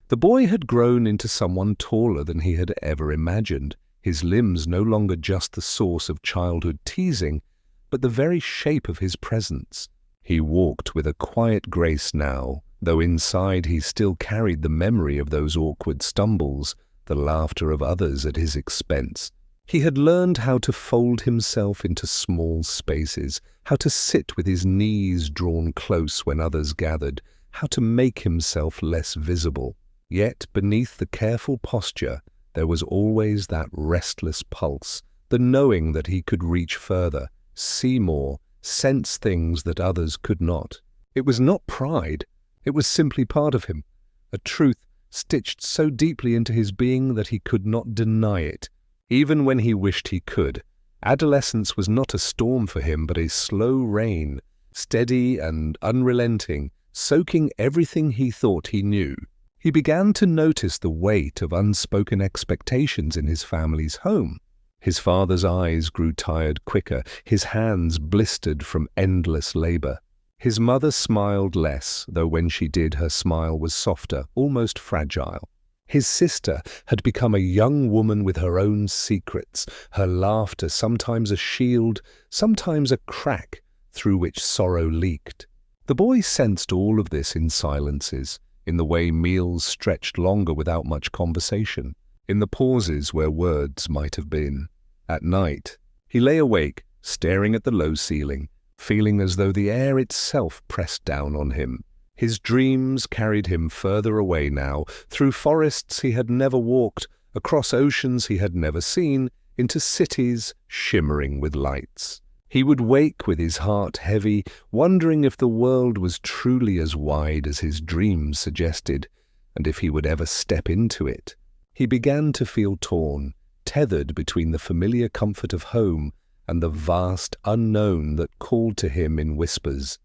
The boy had grown into someone taller than he had ever imagined, his limbs no longer just the source of childhood teasing, but the very shape of his presence. He walked with a quiet grace now, though inside he still carried the memory of those awkward stumbles, the laughter of others at his expense. He had learned how to fold himself into small spaces, how to sit with his knees drawn close when others gathered, how to make himself less visible. Yet beneath the careful posture, there was always that restless pulse, the knowing that he could reach further, see more, sense things that others could not. It was not pride, it was simply part of him, a truth stitched so deeply into his being that he could not deny it, even when he wished he could. Adolescence was not a storm for him, but a slow rain, steady and unrelenting, soaking everything he thought he knew. He began to notice the weight of unspoken expectations in his family's home. His father's eyes grew tired quicker, his hands blistered from endless labor. His mother smiled less, though when she did, her smile was softer, almost fragile. His sister had become a young woman with her own secrets, her laughter sometimes a shield, sometimes a crack through which sorrow leaked. The boy sensed all of this in silences, in the way meals stretched longer without much conversation, in the pauses where words might have been. At night, he lay awake, staring at the low ceiling, feeling as though the air itself pressed down on him. His dreams carried him further away now, through forests he had never walked, across oceans he had never seen, into cities shimmering with lights. He would wake with his heart heavy, wondering if the world was truly as wide as his dreams suggested, and if he would ever step into it. He began to feel torn, tethered between the familiar comfort of home and the vast unknown that called to him in whispers.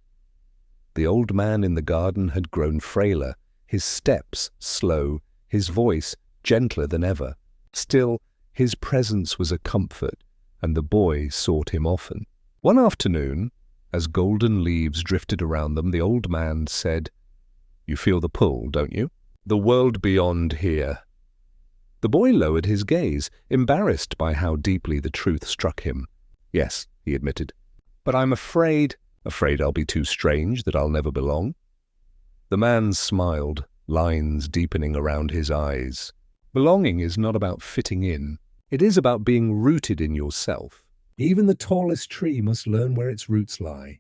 The old man in the garden had grown frailer, his steps slow, his voice gentler than ever. Still, his presence was a comfort, and the boy sought him often. One afternoon, as golden leaves drifted around them, the old man said, "You feel the pull, don't you? The world beyond here." The boy lowered his gaze, embarrassed by how deeply the truth struck him. "Yes," he admitted, "but I'm afraid I'll be too strange, that I'll never belong." The man smiled, lines deepening around his eyes. Belonging is not about fitting in. It is about being rooted in yourself. Even the tallest tree must learn where its roots lie.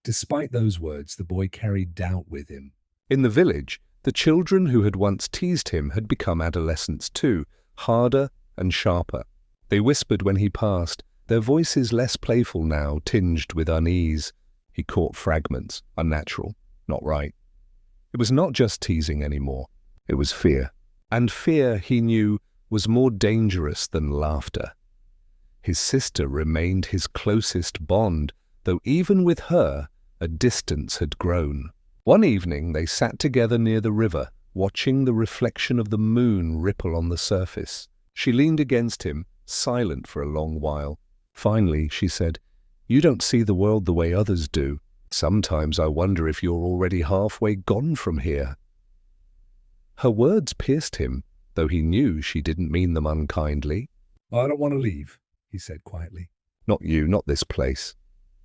Despite those words, the boy carried doubt with him. In the village, the children who had once teased him had become adolescents too, harder and sharper. They whispered when he passed, their voices less playful now, tinged with unease. He caught fragments, unnatural, not right. It was not just teasing anymore. It was fear. And fear, he knew, was more dangerous than laughter. His sister remained his closest bond, though even with her, a distance had grown. One evening they sat together near the river, watching the reflection of the moon ripple on the surface. She leaned against him, silent for a long while. Finally, she said, "You don't see the world the way others do. Sometimes I wonder if you're already halfway gone from here." Her words pierced him, though he knew she didn't mean them unkindly. "I don't want to leave," he said quietly. "Not you, not this place."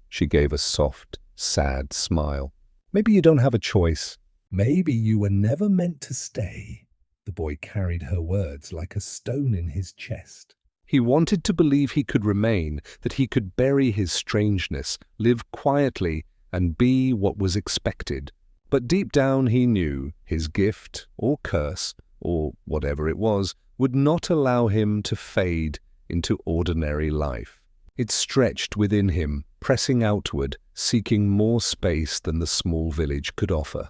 She gave a soft, sad smile. "Maybe you don't have a choice." "Maybe you were never meant to stay." The boy carried her words like a stone in his chest. He wanted to believe he could remain, that he could bury his strangeness, live quietly, and be what was expected. But deep down he knew his gift, or curse, or whatever it was, would not allow him to fade into ordinary life. It stretched within him, pressing outward, seeking more space than the small village could offer.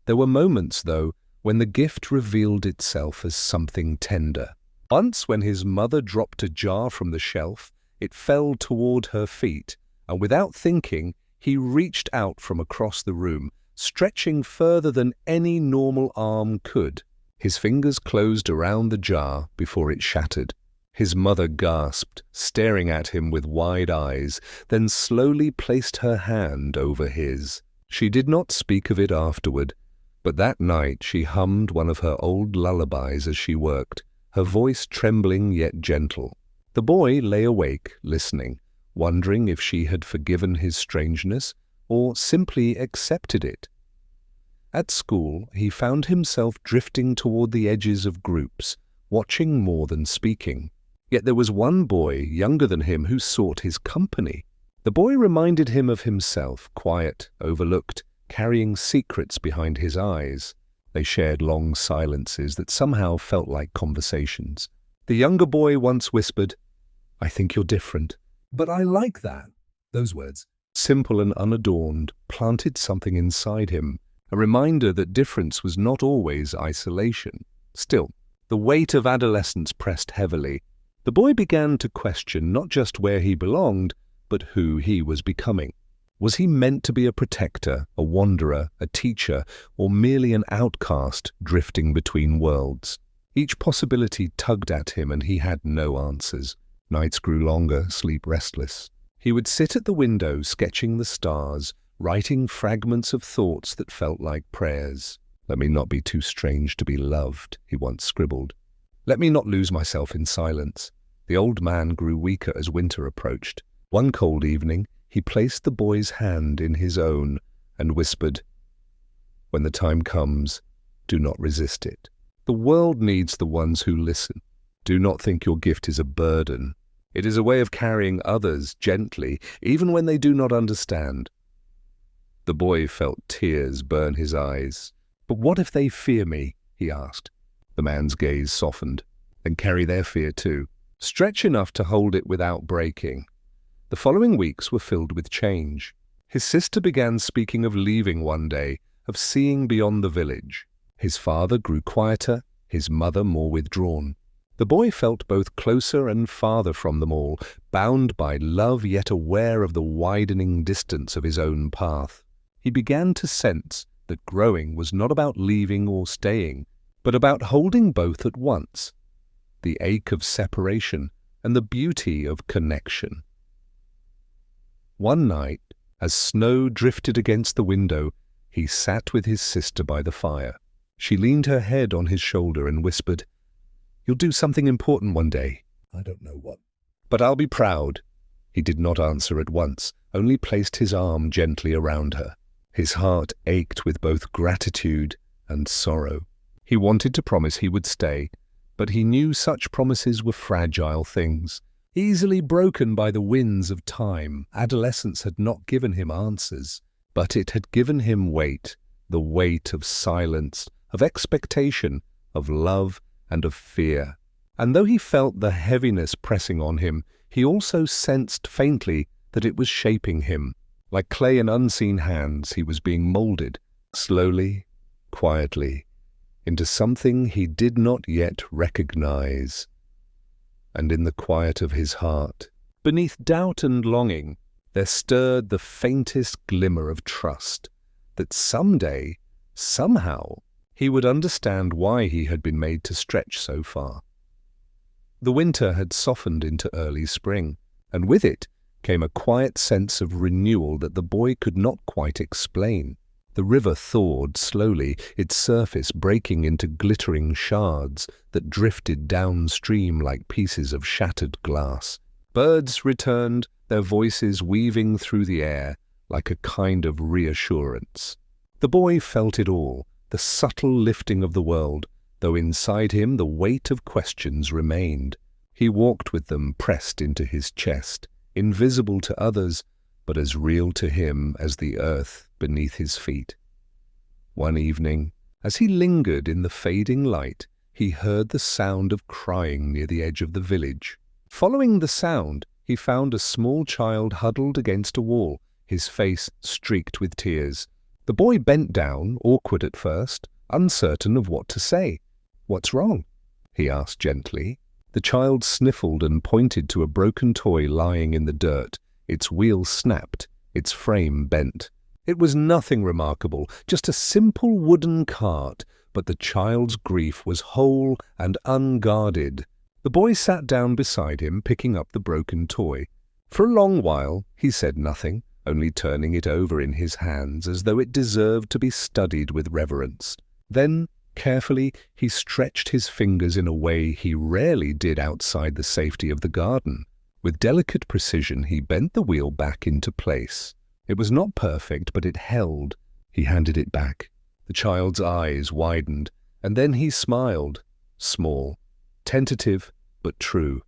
There were moments, though, when the gift revealed itself as something tender. Once, when his mother dropped a jar from the shelf, it fell toward her feet, and without thinking, he reached out from across the room, stretching further than any normal arm could. His fingers closed around the jar before it shattered. His mother gasped, staring at him with wide eyes, then slowly placed her hand over his. She did not speak of it afterward, but that night she hummed one of her old lullabies as she worked, her voice trembling yet gentle. The boy lay awake, listening, wondering if she had forgiven his strangeness or simply accepted it. At school, he found himself drifting toward the edges of groups, watching more than speaking. Yet there was one boy, younger than him, who sought his company. The boy reminded him of himself, quiet, overlooked, carrying secrets behind his eyes. They shared long silences that somehow felt like conversations. The younger boy once whispered, "I think you're different." "But I like that." Those words, simple and unadorned, planted something inside him, a reminder that difference was not always isolation. Still, the weight of adolescence pressed heavily. The boy began to question not just where he belonged, but who he was becoming. Was he meant to be a protector, a wanderer, a teacher, or merely an outcast drifting between worlds? Each possibility tugged at him, and he had no answers. Nights grew longer, sleep restless. He would sit at the window, sketching the stars, writing fragments of thoughts that felt like prayers. "Let me not be too strange to be loved," he once scribbled. "Let me not lose myself in silence." The old man grew weaker as winter approached. One cold evening, he placed the boy's hand in his own and whispered, "When the time comes, do not resist it. The world needs the ones who listen. Do not think your gift is a burden. It is a way of carrying others gently, even when they do not understand." The boy felt tears burn his eyes. "But what if they fear me?" he asked. The man's gaze softened. "Then carry their fear too. Stretch enough to hold it without breaking." The following weeks were filled with change. His sister began speaking of leaving one day, of seeing beyond the village. His father grew quieter, his mother more withdrawn. The boy felt both closer and farther from them all, bound by love yet aware of the widening distance of his own path. He began to sense that growing was not about leaving or staying, but about holding both at once, the ache of separation and the beauty of connection. One night, as snow drifted against the window, he sat with his sister by the fire. She leaned her head on his shoulder and whispered, "You'll do something important one day." "I don't know what." "But I'll be proud." He did not answer at once, only placed his arm gently around her. His heart ached with both gratitude and sorrow. He wanted to promise he would stay, but he knew such promises were fragile things, easily broken by the winds of time. Adolescence had not given him answers, but it had given him weight, the weight of silence, of expectation, of love, and of fear. And though he felt the heaviness pressing on him, he also sensed faintly that it was shaping him. Like clay in unseen hands, he was being molded, slowly, quietly, into something he did not yet recognize. And in the quiet of his heart, beneath doubt and longing, there stirred the faintest glimmer of trust that someday, somehow, he would understand why he had been made to stretch so far. The winter had softened into early spring, and with it came a quiet sense of renewal that the boy could not quite explain. The river thawed slowly, its surface breaking into glittering shards that drifted downstream like pieces of shattered glass. Birds returned, their voices weaving through the air like a kind of reassurance. The boy felt it all, the subtle lifting of the world, though inside him the weight of questions remained. He walked with them pressed into his chest, invisible to others, but as real to him as the earth beneath his feet. One evening, as he lingered in the fading light, he heard the sound of crying near the edge of the village. Following the sound, he found a small child huddled against a wall, his face streaked with tears. The boy bent down, awkward at first, uncertain of what to say. "What's wrong?" he asked gently. The child sniffled and pointed to a broken toy lying in the dirt. Its wheel snapped, its frame bent. It was nothing remarkable, just a simple wooden cart, but the child's grief was whole and unguarded. The boy sat down beside him, picking up the broken toy. For a long while he said nothing, only turning it over in his hands as though it deserved to be studied with reverence. Then, carefully, he stretched his fingers in a way he rarely did outside the safety of the garden. With delicate precision, he bent the wheel back into place. It was not perfect, but it held. He handed it back. The child's eyes widened, and then he smiled, small, tentative, but true.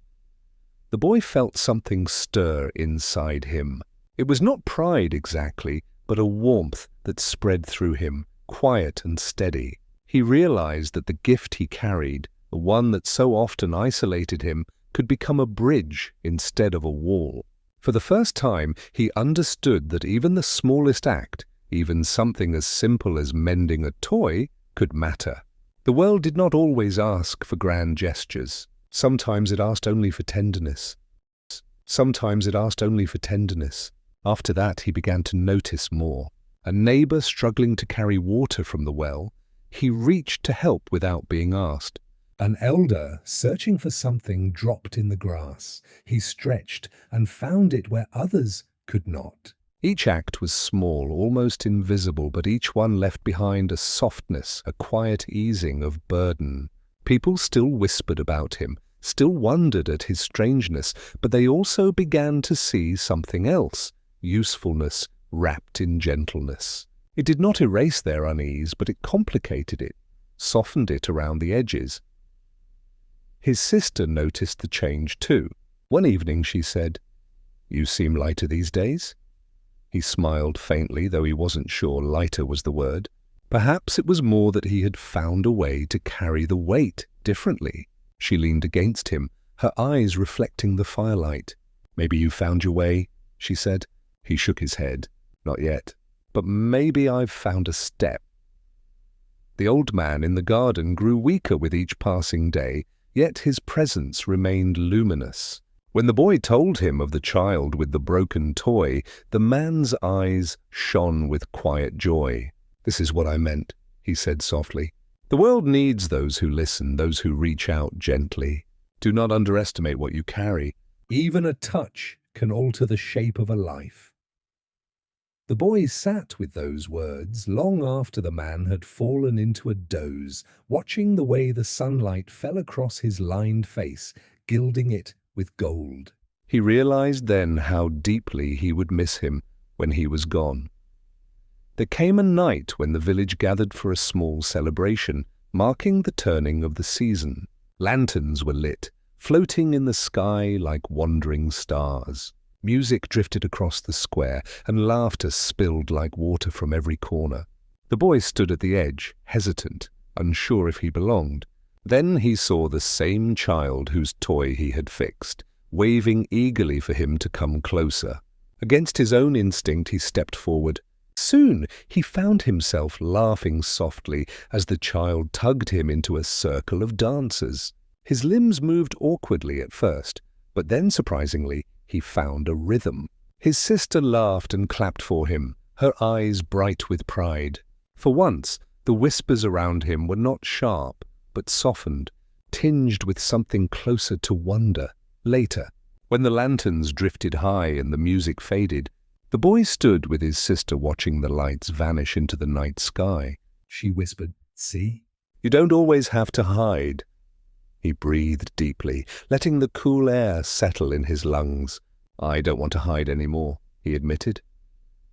The boy felt something stir inside him. It was not pride exactly, but a warmth that spread through him, quiet and steady. He realized that the gift he carried, the one that so often isolated him, could become a bridge instead of a wall. For the first time, he understood that even the smallest act, even something as simple as mending a toy, could matter. The world did not always ask for grand gestures. Sometimes it asked only for tenderness. After that, he began to notice more. A neighbor struggling to carry water from the well, he reached to help without being asked. An elder, searching for something, dropped in the grass. He stretched and found it where others could not. Each act was small, almost invisible, but each one left behind a softness, a quiet easing of burden. People still whispered about him, still wondered at his strangeness, but they also began to see something else, usefulness wrapped in gentleness. It did not erase their unease, but it complicated it, softened it around the edges. His sister noticed the change too. One evening she said, "You seem lighter these days." He smiled faintly, though he wasn't sure lighter was the word. Perhaps it was more that he had found a way to carry the weight differently. She leaned against him, her eyes reflecting the firelight. "Maybe you found your way," she said. He shook his head. "Not yet. But maybe I've found a step." The old man in the garden grew weaker with each passing day, yet his presence remained luminous. When the boy told him of the child with the broken toy, the man's eyes shone with quiet joy. "This is what I meant," he said softly. "The world needs those who listen, those who reach out gently. Do not underestimate what you carry." Even a touch can alter the shape of a life. The boy sat with those words long after the man had fallen into a doze, watching the way the sunlight fell across his lined face, gilding it with gold. He realized then how deeply he would miss him when he was gone. There came a night when the village gathered for a small celebration, marking the turning of the season. Lanterns were lit, floating in the sky like wandering stars. Music drifted across the square, and laughter spilled like water from every corner. The boy stood at the edge, hesitant, unsure if he belonged. Then he saw the same child whose toy he had fixed, waving eagerly for him to come closer. Against his own instinct, he stepped forward. Soon he found himself laughing softly as the child tugged him into a circle of dancers. His limbs moved awkwardly at first, but then, surprisingly, he found a rhythm. His sister laughed and clapped for him, her eyes bright with pride. For once, the whispers around him were not sharp, but softened, tinged with something closer to wonder. Later, when the lanterns drifted high and the music faded, the boy stood with his sister watching the lights vanish into the night sky. She whispered, "See? You don't always have to hide." He breathed deeply, letting the cool air settle in his lungs. "I don't want to hide anymore," he admitted.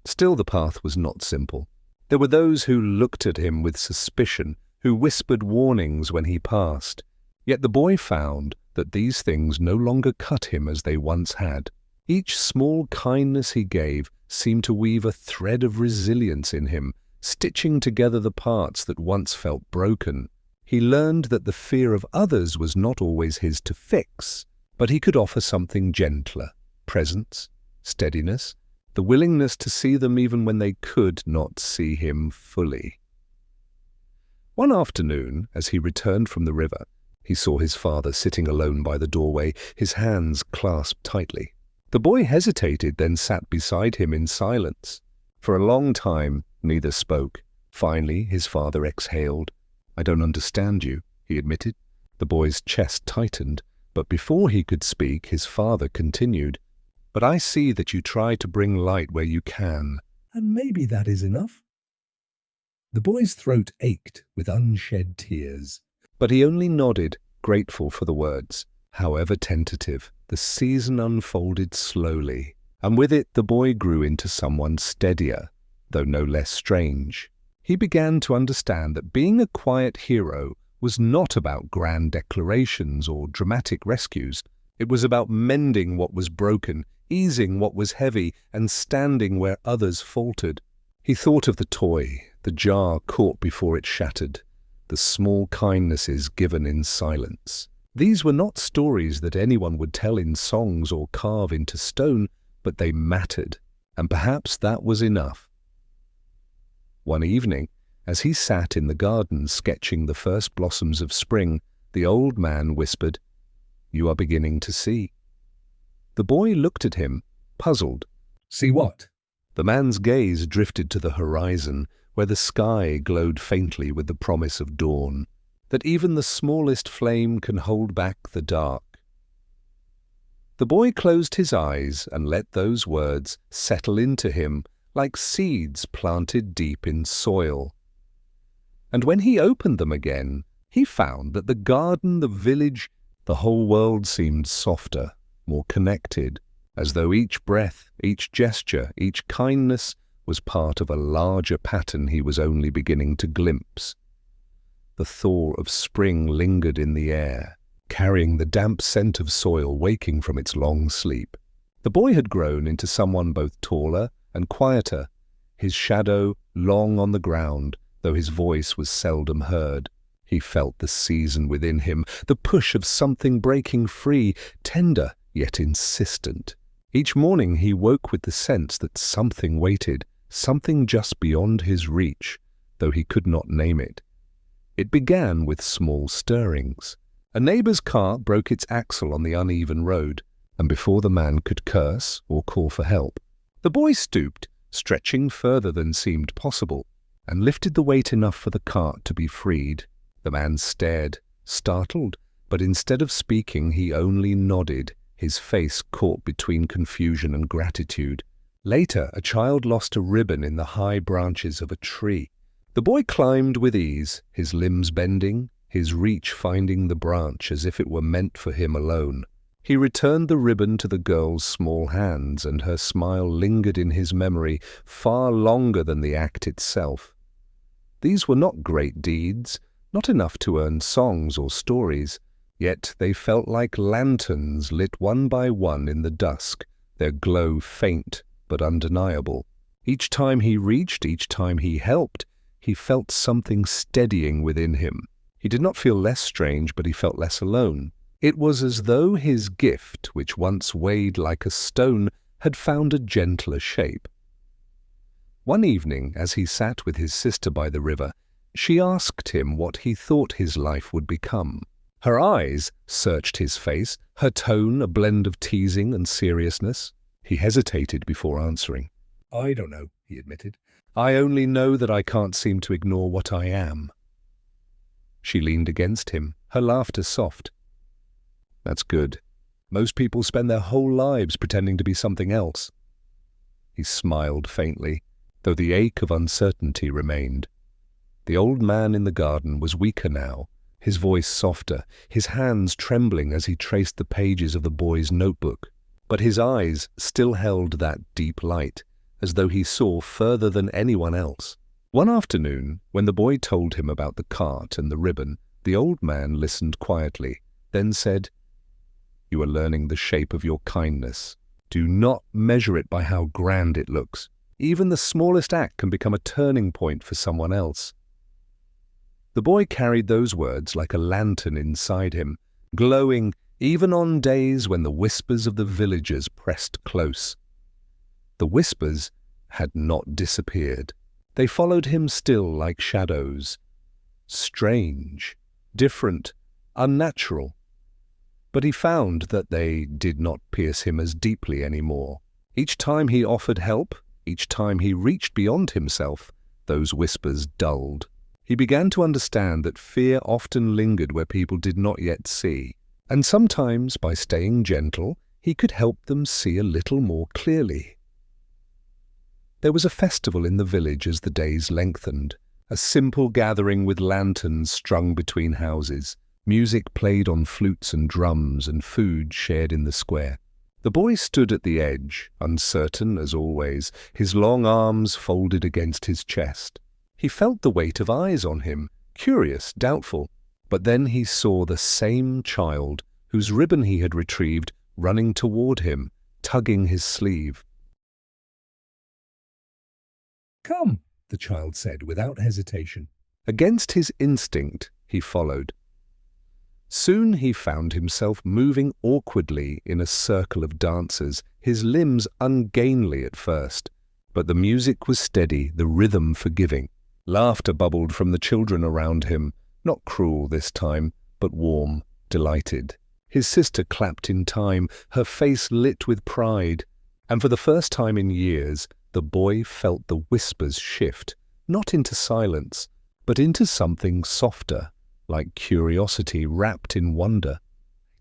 Still, the path was not simple. There were those who looked at him with suspicion, who whispered warnings when he passed. Yet the boy found that these things no longer cut him as they once had. Each small kindness he gave seemed to weave a thread of resilience in him, stitching together the parts that once felt broken. He learned that the fear of others was not always his to fix, but he could offer something gentler: presence, steadiness, the willingness to see them even when they could not see him fully. One afternoon, as he returned from the river, he saw his father sitting alone by the doorway, his hands clasped tightly. The boy hesitated, then sat beside him in silence. For a long time, neither spoke. Finally, his father exhaled. "I don't understand you," he admitted. The boy's chest tightened, but before he could speak, his father continued, "But I see that you try to bring light where you can." And maybe that is enough. The boy's throat ached with unshed tears. But he only nodded, grateful for the words. However tentative, the season unfolded slowly, and with it the boy grew into someone steadier, though no less strange. He began to understand that being a quiet hero was not about grand declarations or dramatic rescues. It was about mending what was broken, easing what was heavy, and standing where others faltered. He thought of the toy, the jar caught before it shattered, the small kindnesses given in silence. These were not stories that anyone would tell in songs or carve into stone, but they mattered, and perhaps that was enough. One evening, as he sat in the garden sketching the first blossoms of spring, the old man whispered, "You are beginning to see." The boy looked at him, puzzled. "See what?" The man's gaze drifted to the horizon, where the sky glowed faintly with the promise of dawn, that even the smallest flame can hold back the dark. The boy closed his eyes and let those words settle into him like seeds planted deep in soil. And when he opened them again, he found that the garden, the village, the whole world seemed softer, more connected, as though each breath, each gesture, each kindness was part of a larger pattern he was only beginning to glimpse. The thaw of spring lingered in the air, carrying the damp scent of soil waking from its long sleep. The boy had grown into someone both taller and quieter, his shadow long on the ground, though his voice was seldom heard. He felt the season within him, the push of something breaking free, tender yet insistent. Each morning he woke with the sense that something waited, something just beyond his reach, though he could not name it. It began with small stirrings. A neighbour's cart broke its axle on the uneven road. and before the man could curse or call for help, the boy stooped, stretching further than seemed possible, and lifted the weight enough for the cart to be freed. The man stared, startled, but instead of speaking he only nodded, his face caught between confusion and gratitude. Later, a child lost a ribbon in the high branches of a tree. The boy climbed with ease, his limbs bending, his reach finding the branch as if it were meant for him alone. He returned the ribbon to the girl's small hands, and her smile lingered in his memory far longer than the act itself. These were not great deeds, not enough to earn songs or stories, yet they felt like lanterns lit one by one in the dusk, their glow faint but undeniable. Each time he reached, each time he helped, he felt something steadying within him. He did not feel less strange, but he felt less alone. It was as though his gift, which once weighed like a stone, had found a gentler shape. One evening, as he sat with his sister by the river, she asked him what he thought his life would become. Her eyes searched his face, her tone a blend of teasing and seriousness. He hesitated before answering. I don't know, he admitted. I only know that I can't seem to ignore what I am. She leaned against him, her laughter soft. That's good. Most people spend their whole lives pretending to be something else. He smiled faintly, though the ache of uncertainty remained. The old man in the garden was weaker now, his voice softer, his hands trembling as he traced the pages of the boy's notebook. But his eyes still held that deep light, as though he saw further than anyone else. One afternoon, when the boy told him about the cart and the ribbon, the old man listened quietly, then said, "You are learning the shape of your kindness. Do not measure it by how grand it looks. Even the smallest act can become a turning point for someone else." The boy carried those words like a lantern inside him, glowing even on days when the whispers of the villagers pressed close. The whispers had not disappeared. They followed him still like shadows. Strange, different, unnatural. But he found that they did not pierce him as deeply anymore. Each time he offered help, each time he reached beyond himself, those whispers dulled. He began to understand that fear often lingered where people did not yet see, and sometimes, by staying gentle, he could help them see a little more clearly. There was a festival in the village as the days lengthened, a simple gathering with lanterns strung between houses. Music played on flutes and drums, and food shared in the square. The boy stood at the edge, uncertain as always, his long arms folded against his chest. He felt the weight of eyes on him, curious, doubtful. But then he saw the same child, whose ribbon he had retrieved, running toward him, tugging his sleeve. Come, the child said without hesitation. Against his instinct, he followed. Soon he found himself moving awkwardly in a circle of dancers, his limbs ungainly at first. But the music was steady, the rhythm forgiving. Laughter bubbled from the children around him, not cruel this time, but warm, delighted. His sister clapped in time, her face lit with pride. And for the first time in years, the boy felt the whispers shift, not into silence, but into something softer, like curiosity wrapped in wonder.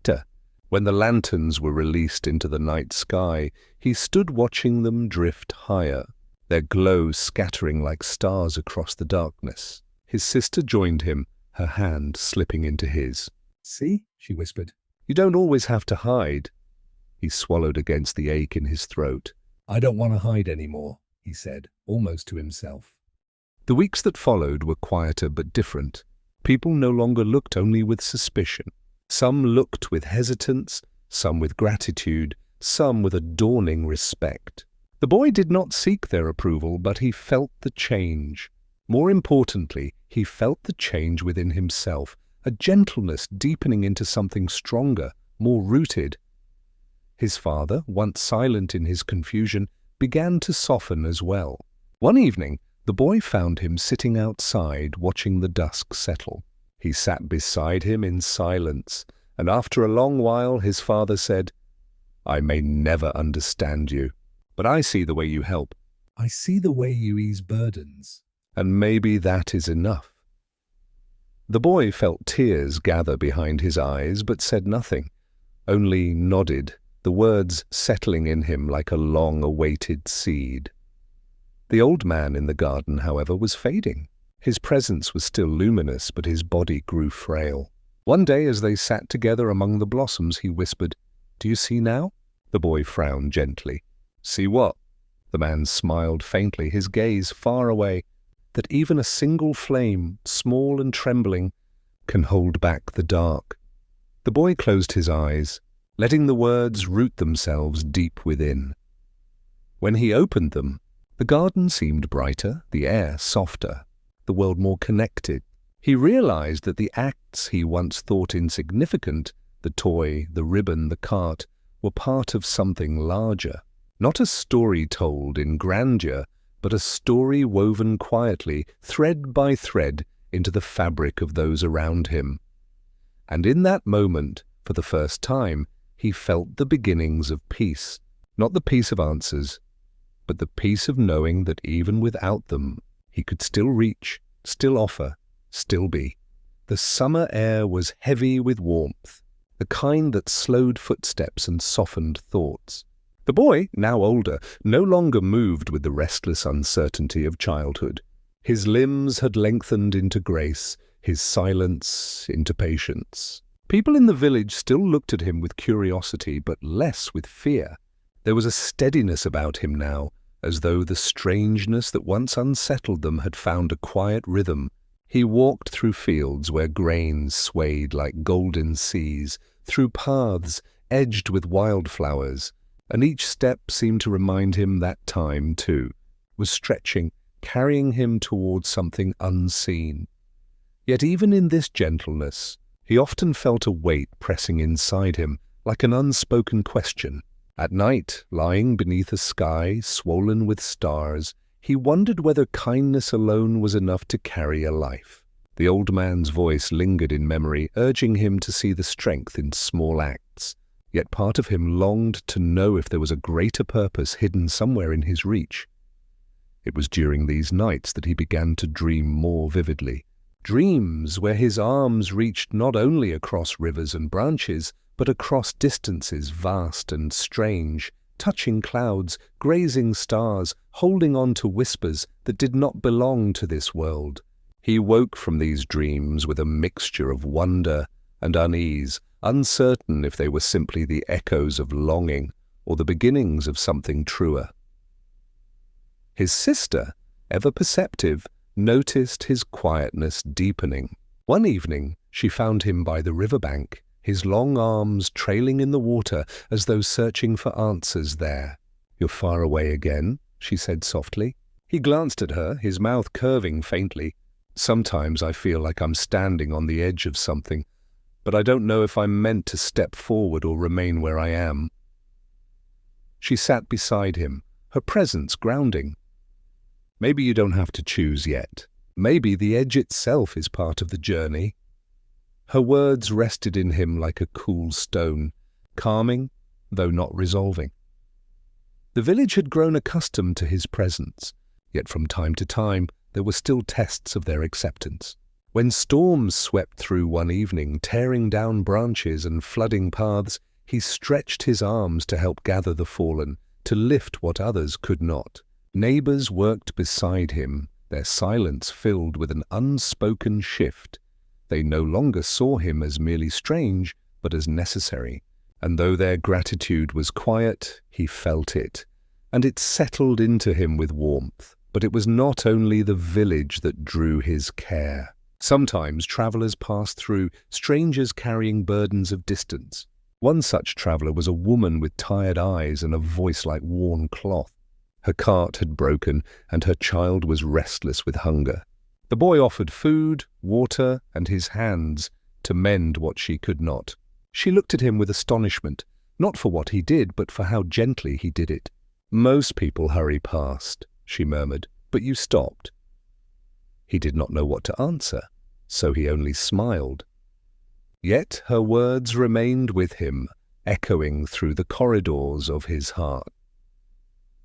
Later, when the lanterns were released into the night sky, he stood watching them drift higher, their glow scattering like stars across the darkness. His sister joined him, her hand slipping into his. See, she whispered. You don't always have to hide. He swallowed against the ache in his throat. I don't want to hide anymore, he said, almost to himself. The weeks that followed were quieter but different. People no longer looked only with suspicion. Some looked with hesitance, some with gratitude, some with a dawning respect. The boy did not seek their approval, but he felt the change. More importantly, he felt the change within himself, a gentleness deepening into something stronger, more rooted. His father, once silent in his confusion, began to soften as well. One evening, the boy found him sitting outside watching the dusk settle. He sat beside him in silence, and after a long while his father said, I may never understand you, but I see the way you help, I see the way you ease burdens. and maybe that is enough." The boy felt tears gather behind his eyes, but said nothing, only nodded, the words settling in him like a long-awaited seed. The old man in the garden, however, was fading. His presence was still luminous, but his body grew frail. One day, as they sat together among the blossoms, he whispered, "Do you see now?" The boy frowned gently. "See what?" The man smiled faintly, his gaze far away, that even a single flame, small and trembling, can hold back the dark. The boy closed his eyes, letting the words root themselves deep within. When he opened them, the garden seemed brighter, the air softer, the world more connected. He realized that the acts he once thought insignificant, the toy, the ribbon, the cart, were part of something larger. Not a story told in grandeur, but a story woven quietly, thread by thread, into the fabric of those around him. And in that moment, for the first time, he felt the beginnings of peace, not the peace of answers, but the peace of knowing that even without them, he could still reach, still offer, still be. The summer air was heavy with warmth, the kind that slowed footsteps and softened thoughts. The boy, now older, no longer moved with the restless uncertainty of childhood. His limbs had lengthened into grace, his silence into patience. People in the village still looked at him with curiosity, but less with fear. There was a steadiness about him now, as though the strangeness that once unsettled them had found a quiet rhythm. He walked through fields where grain swayed like golden seas, through paths edged with wildflowers, and each step seemed to remind him that time, too, was stretching, carrying him towards something unseen. Yet even in this gentleness, he often felt a weight pressing inside him, like an unspoken question. At night, lying beneath a sky swollen with stars, he wondered whether kindness alone was enough to carry a life. The old man's voice lingered in memory, urging him to see the strength in small acts. Yet part of him longed to know if there was a greater purpose hidden somewhere in his reach. It was during these nights that he began to dream more vividly. Dreams where his arms reached not only across rivers and branches, but across distances vast and strange, touching clouds, grazing stars, holding on to whispers that did not belong to this world. He woke from these dreams with a mixture of wonder and unease, uncertain if they were simply the echoes of longing or the beginnings of something truer. His sister, ever perceptive, noticed his quietness deepening. One evening, she found him by the riverbank, his long arms trailing in the water as though searching for answers there. "You're far away again," she said softly. He glanced at her, his mouth curving faintly. "Sometimes I feel like I'm standing on the edge of something, but I don't know if I'm meant to step forward or remain where I am." She sat beside him, her presence grounding. "Maybe you don't have to choose yet. Maybe the edge itself is part of the journey." Her words rested in him like a cool stone, calming, though not resolving. The village had grown accustomed to his presence, yet from time to time there were still tests of their acceptance. When storms swept through one evening, tearing down branches and flooding paths, he stretched his arms to help gather the fallen, to lift what others could not. Neighbors worked beside him, their silence filled with an unspoken shift. They no longer saw him as merely strange, but as necessary. And though their gratitude was quiet, he felt it, and it settled into him with warmth. But it was not only the village that drew his care. Sometimes travelers passed through, strangers carrying burdens of distance. One such traveler was a woman with tired eyes and a voice like worn cloth. Her cart had broken, and her child was restless with hunger. The boy offered food, water, and his hands to mend what she could not. She looked at him with astonishment, not for what he did, but for how gently he did it. "Most people hurry past," she murmured, "but you stopped." He did not know what to answer, so he only smiled. Yet her words remained with him, echoing through the corridors of his heart.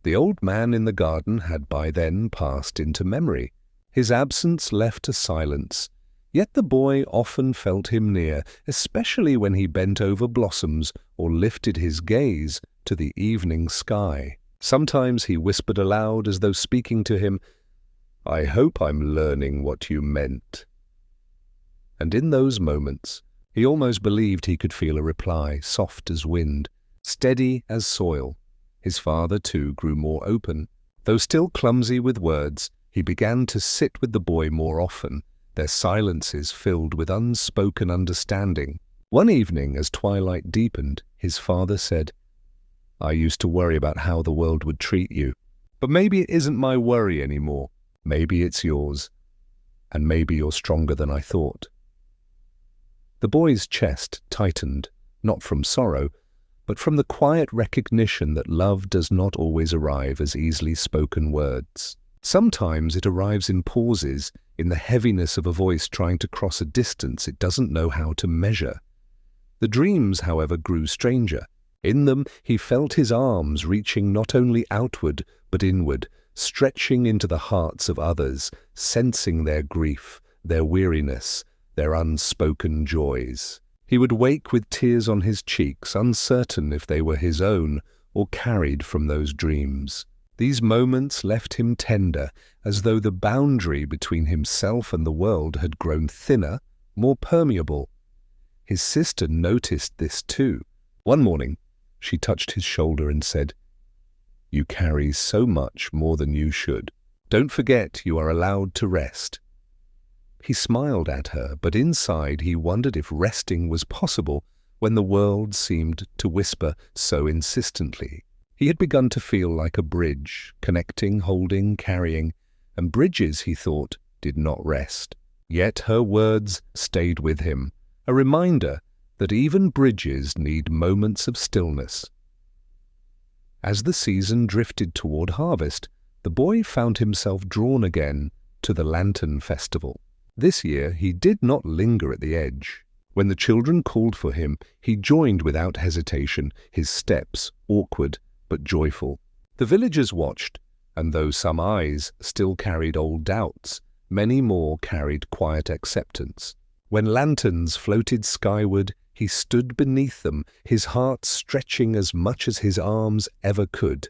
The old man in the garden had by then passed into memory. His absence left a silence, yet the boy often felt him near, especially when he bent over blossoms or lifted his gaze to the evening sky. Sometimes he whispered aloud as though speaking to him, "I hope I'm learning what you meant." And in those moments, he almost believed he could feel a reply, soft as wind, steady as soil. His father, too, grew more open. Though still clumsy with words, he began to sit with the boy more often, their silences filled with unspoken understanding. One evening, as twilight deepened, his father said, "I used to worry about how the world would treat you. But maybe it isn't my worry anymore. Maybe it's yours. And maybe you're stronger than I thought." The boy's chest tightened, not from sorrow, but from the quiet recognition that love does not always arrive as easily spoken words. Sometimes it arrives in pauses, in the heaviness of a voice trying to cross a distance it doesn't know how to measure. The dreams, however, grew stranger. In them he felt his arms reaching not only outward but inward, stretching into the hearts of others, sensing their grief, their weariness, their unspoken joys. He would wake with tears on his cheeks, uncertain if they were his own or carried from those dreams. These moments left him tender, as though the boundary between himself and the world had grown thinner, more permeable. His sister noticed this too. One morning, she touched his shoulder and said, "You carry so much more than you should. Don't forget you are allowed to rest." He smiled at her, but inside he wondered if resting was possible when the world seemed to whisper so insistently. He had begun to feel like a bridge, connecting, holding, carrying, and bridges, he thought, did not rest. Yet her words stayed with him, a reminder that even bridges need moments of stillness. As the season drifted toward harvest, the boy found himself drawn again to the lantern festival. This year he did not linger at the edge. When the children called for him, he joined without hesitation, his steps awkward but joyful. The villagers watched, and though some eyes still carried old doubts, many more carried quiet acceptance. When lanterns floated skyward, he stood beneath them, his heart stretching as much as his arms ever could.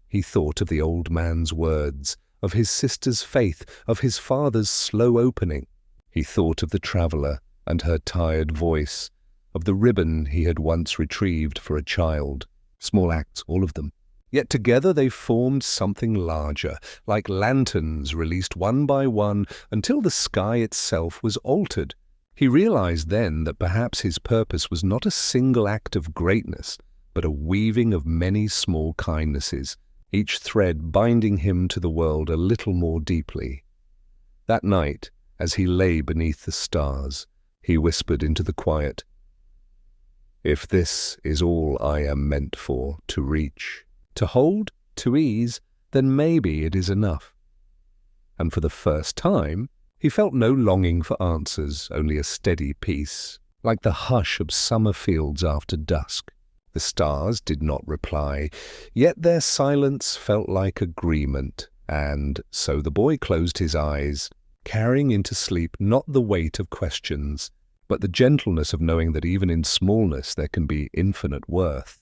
He thought of the old man's words, of his sister's faith, of his father's slow opening. He thought of the traveller and her tired voice, of the ribbon he had once retrieved for a child. Small acts, all of them. Yet together they formed something larger, like lanterns released one by one until the sky itself was altered. He realized then that perhaps his purpose was not a single act of greatness, but a weaving of many small kindnesses, each thread binding him to the world a little more deeply. That night, as he lay beneath the stars, he whispered into the quiet, "If this is all I am meant for, to reach, to hold, to ease, then maybe it is enough." And for the first time, he felt no longing for answers, only a steady peace, like the hush of summer fields after dusk. The stars did not reply, yet their silence felt like agreement, and so the boy closed his eyes, carrying into sleep not the weight of questions, but the gentleness of knowing that even in smallness there can be infinite worth.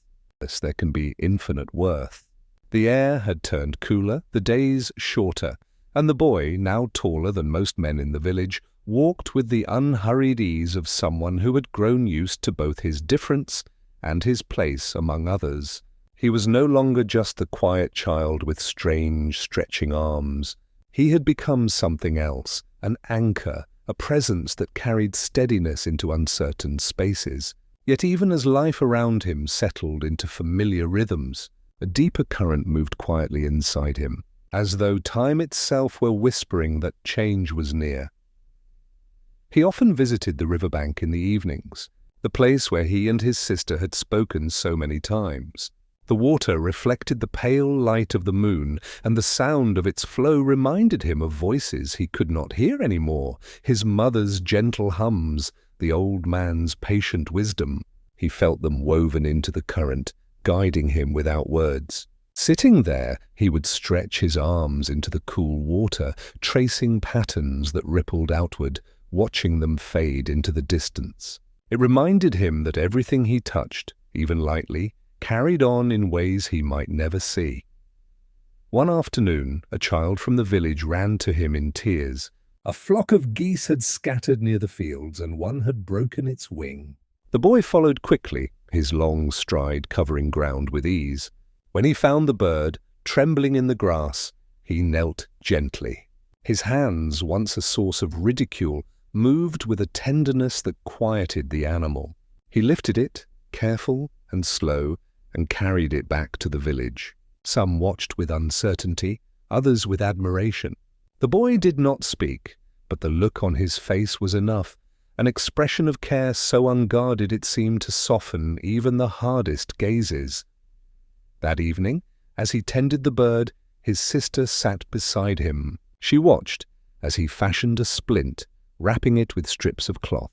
There can be infinite worth. The air had turned cooler, the days shorter, and the boy, now taller than most men in the village, walked with the unhurried ease of someone who had grown used to both his difference and his place among others. He was no longer just the quiet child with strange, stretching arms. He had become something else, an anchor, a presence that carried steadiness into uncertain spaces. Yet even as life around him settled into familiar rhythms, a deeper current moved quietly inside him, as though time itself were whispering that change was near. He often visited the riverbank in the evenings, the place where he and his sister had spoken so many times. The water reflected the pale light of the moon, and the sound of its flow reminded him of voices he could not hear anymore, his mother's gentle hums, the old man's patient wisdom. He felt them woven into the current, guiding him without words. Sitting there, he would stretch his arms into the cool water, tracing patterns that rippled outward, watching them fade into the distance. It reminded him that everything he touched, even lightly, carried on in ways he might never see. One afternoon, a child from the village ran to him in tears. A flock of geese had scattered near the fields, and one had broken its wing. The boy followed quickly, his long stride covering ground with ease. When he found the bird, trembling in the grass, he knelt gently. His hands, once a source of ridicule, moved with a tenderness that quieted the animal. He lifted it, careful and slow, and carried it back to the village. Some watched with uncertainty, others with admiration. The boy did not speak, but the look on his face was enough, an expression of care so unguarded it seemed to soften even the hardest gazes. That evening, as he tended the bird, his sister sat beside him. She watched as he fashioned a splint, wrapping it with strips of cloth.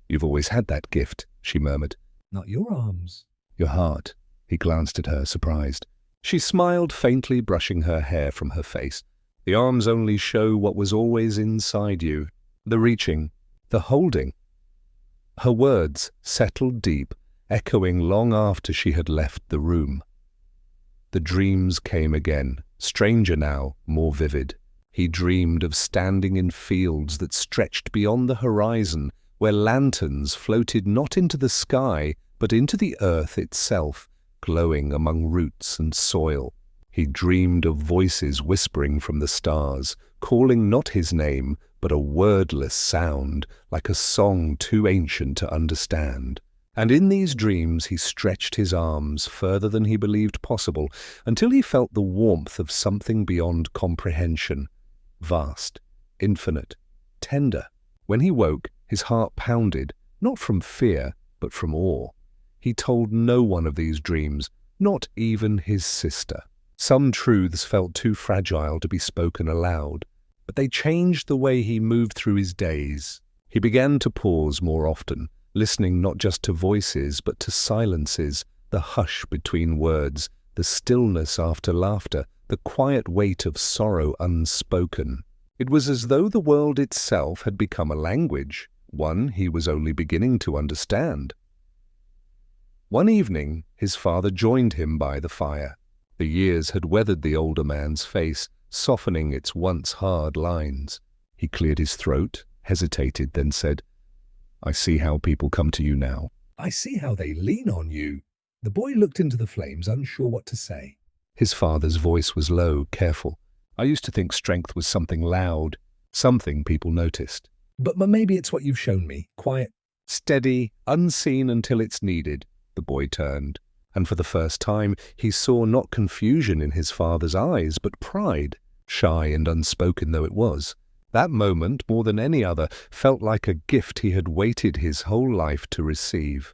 "You've always had that gift," she murmured. "Not your arms." "Your heart." He glanced at her, surprised. She smiled faintly, brushing her hair from her face. "The arms only show what was always inside you. The reaching, the holding." Her words settled deep, echoing long after she had left the room. The dreams came again, stranger now, more vivid. He dreamed of standing in fields that stretched beyond the horizon, where lanterns floated not into the sky, but into the earth itself, glowing among roots and soil. He dreamed of voices whispering from the stars, calling not his name, but a wordless sound, like a song too ancient to understand. And in these dreams he stretched his arms further than he believed possible, until he felt the warmth of something beyond comprehension, vast, infinite, tender. When he woke, his heart pounded, not from fear, but from awe. He told no one of these dreams, not even his sister. Some truths felt too fragile to be spoken aloud, but they changed the way he moved through his days. He began to pause more often, listening not just to voices but to silences, the hush between words, the stillness after laughter, the quiet weight of sorrow unspoken. It was as though the world itself had become a language, one he was only beginning to understand. One evening, his father joined him by the fire. The years had weathered the older man's face, softening its once hard lines. He cleared his throat, hesitated, then said, "I see how people come to you now." "I see how they lean on you." The boy looked into the flames, unsure what to say. His father's voice was low, careful. "I used to think strength was something loud, something people noticed." But maybe it's what you've shown me. Quiet. "Steady, unseen until it's needed." The boy turned, and for the first time he saw not confusion in his father's eyes, but pride, shy and unspoken though it was. That moment, more than any other, felt like a gift he had waited his whole life to receive.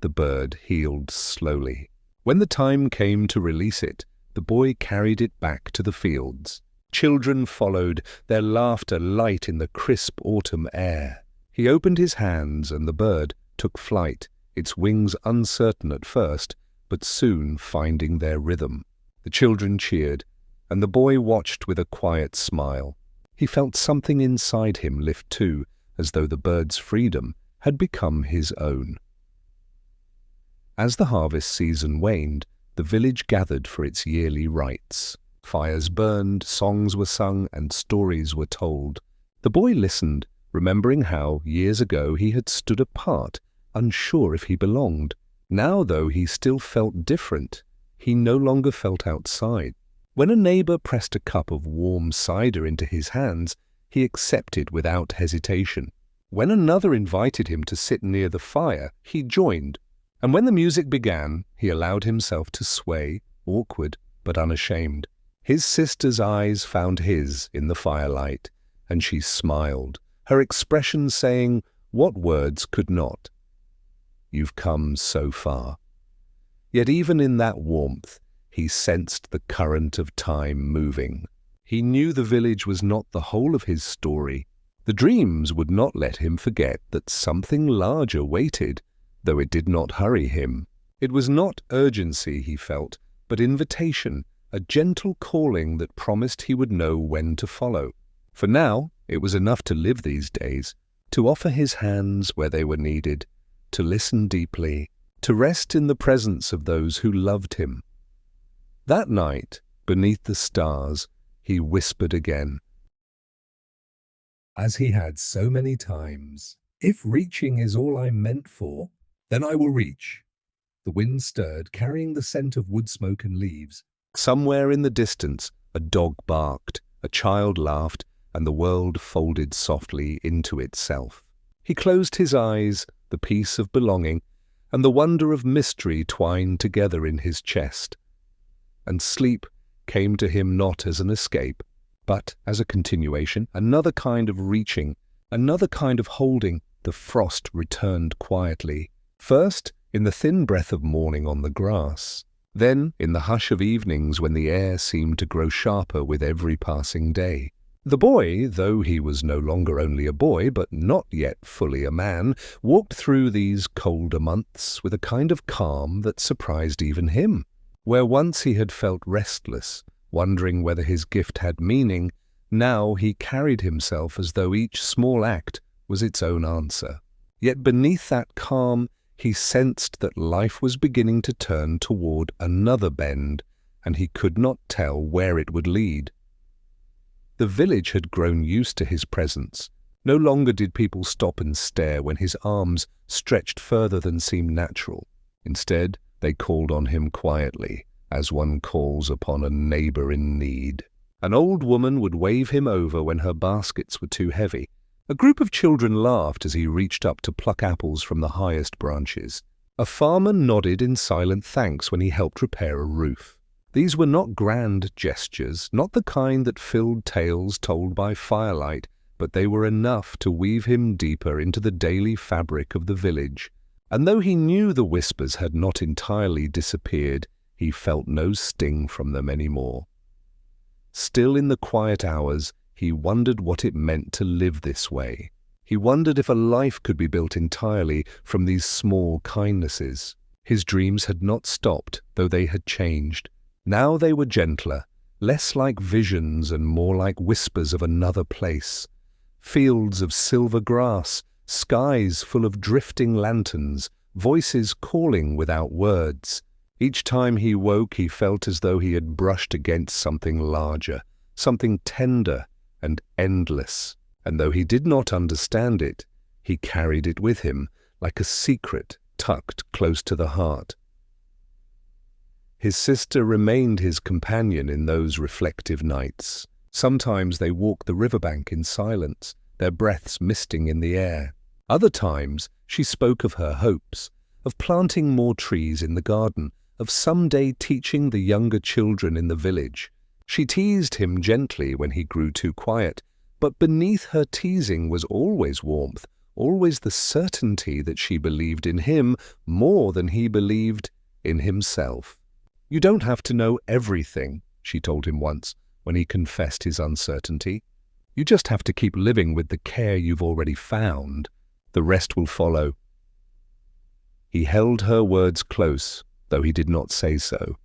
The bird healed slowly. When the time came to release it, the boy carried it back to the fields. Children followed, their laughter light in the crisp autumn air. He opened his hands, and the bird took flight, its wings uncertain at first, but soon finding their rhythm. The children cheered, and the boy watched with a quiet smile. He felt something inside him lift too, as though the bird's freedom had become his own. As the harvest season waned, the village gathered for its yearly rites. Fires burned, songs were sung, and stories were told. The boy listened, remembering how, years ago, he had stood apart, unsure if he belonged. Now, though, he still felt different. He no longer felt outside. When a neighbor pressed a cup of warm cider into his hands, he accepted without hesitation. When another invited him to sit near the fire, he joined. And when the music began, he allowed himself to sway, awkward but unashamed. His sister's eyes found his in the firelight, and she smiled, her expression saying what words could not. "You've come so far." Yet even in that warmth, he sensed the current of time moving. He knew the village was not the whole of his story. The dreams would not let him forget that something larger waited, though it did not hurry him. It was not urgency he felt, but invitation, a gentle calling that promised he would know when to follow. For now, it was enough to live these days, to offer his hands where they were needed, to listen deeply, to rest in the presence of those who loved him. That night, beneath the stars, he whispered again, as he had so many times, "If reaching is all I'm meant for, then I will reach." The wind stirred, carrying the scent of wood smoke and leaves. Somewhere in the distance, a dog barked, a child laughed, and the world folded softly into itself. He closed his eyes, the peace of belonging, and the wonder of mystery twined together in his chest. And sleep came to him not as an escape, but as a continuation, another kind of reaching, another kind of holding. The frost returned quietly, first in the thin breath of morning on the grass, then in the hush of evenings when the air seemed to grow sharper with every passing day. The boy, though he was no longer only a boy, but not yet fully a man, walked through these colder months with a kind of calm that surprised even him. Where once he had felt restless, wondering whether his gift had meaning, now he carried himself as though each small act was its own answer. Yet beneath that calm, he sensed that life was beginning to turn toward another bend, and he could not tell where it would lead. The village had grown used to his presence. No longer did people stop and stare when his arms stretched further than seemed natural. Instead, they called on him quietly, as one calls upon a neighbor in need. An old woman would wave him over when her baskets were too heavy. A group of children laughed as he reached up to pluck apples from the highest branches. A farmer nodded in silent thanks when he helped repair a roof. These were not grand gestures, not the kind that filled tales told by firelight, but they were enough to weave him deeper into the daily fabric of the village. And though he knew the whispers had not entirely disappeared, he felt no sting from them anymore. Still in the quiet hours, he wondered what it meant to live this way. He wondered if a life could be built entirely from these small kindnesses. His dreams had not stopped, though they had changed. Now they were gentler, less like visions and more like whispers of another place. Fields of silver grass, skies full of drifting lanterns, voices calling without words. Each time he woke, he felt as though he had brushed against something larger, something tender and endless. And though he did not understand it, he carried it with him like a secret tucked close to the heart. His sister remained his companion in those reflective nights. Sometimes they walked the riverbank in silence, their breaths misting in the air. Other times she spoke of her hopes, of planting more trees in the garden, of someday teaching the younger children in the village. She teased him gently when he grew too quiet, but beneath her teasing was always warmth, always the certainty that she believed in him more than he believed in himself. "You don't have to know everything," she told him once, when he confessed his uncertainty. "You just have to keep living with the care you've already found. The rest will follow." He held her words close, though he did not say so.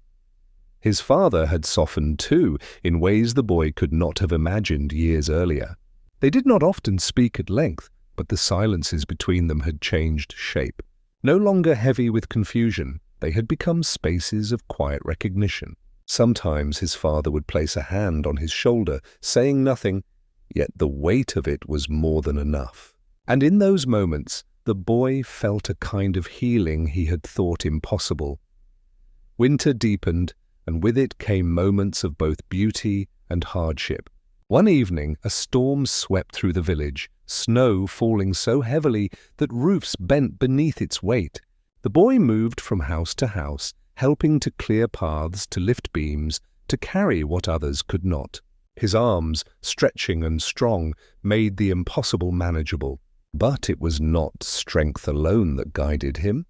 His father had softened too, in ways the boy could not have imagined years earlier. They did not often speak at length, but the silences between them had changed shape. No longer heavy with confusion, they had become spaces of quiet recognition. Sometimes his father would place a hand on his shoulder, saying nothing, yet the weight of it was more than enough. And in those moments, the boy felt a kind of healing he had thought impossible. Winter deepened, and with it came moments of both beauty and hardship. One evening, a storm swept through the village, snow falling so heavily that roofs bent beneath its weight. The boy moved from house to house, helping to clear paths, to lift beams, to carry what others could not. His arms, stretching and strong, made the impossible manageable. But it was not strength alone that guided him.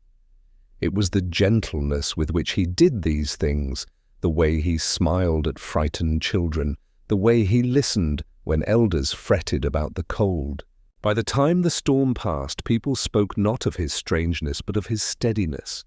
It was the gentleness with which he did these things, the way he smiled at frightened children, the way he listened when elders fretted about the cold. By the time the storm passed, people spoke not of his strangeness, but of his steadiness.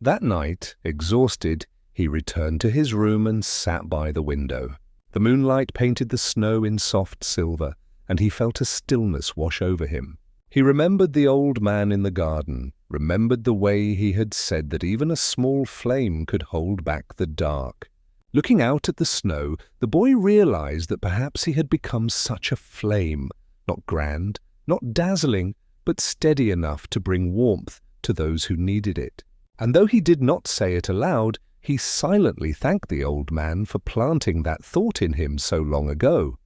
That night, exhausted, he returned to his room and sat by the window. The moonlight painted the snow in soft silver, and he felt a stillness wash over him. He remembered the old man in the garden, remembered the way he had said that even a small flame could hold back the dark. Looking out at the snow, the boy realized that perhaps he had become such a flame, not grand, not dazzling, but steady enough to bring warmth to those who needed it. And though he did not say it aloud, he silently thanked the old man for planting that thought in him so long ago.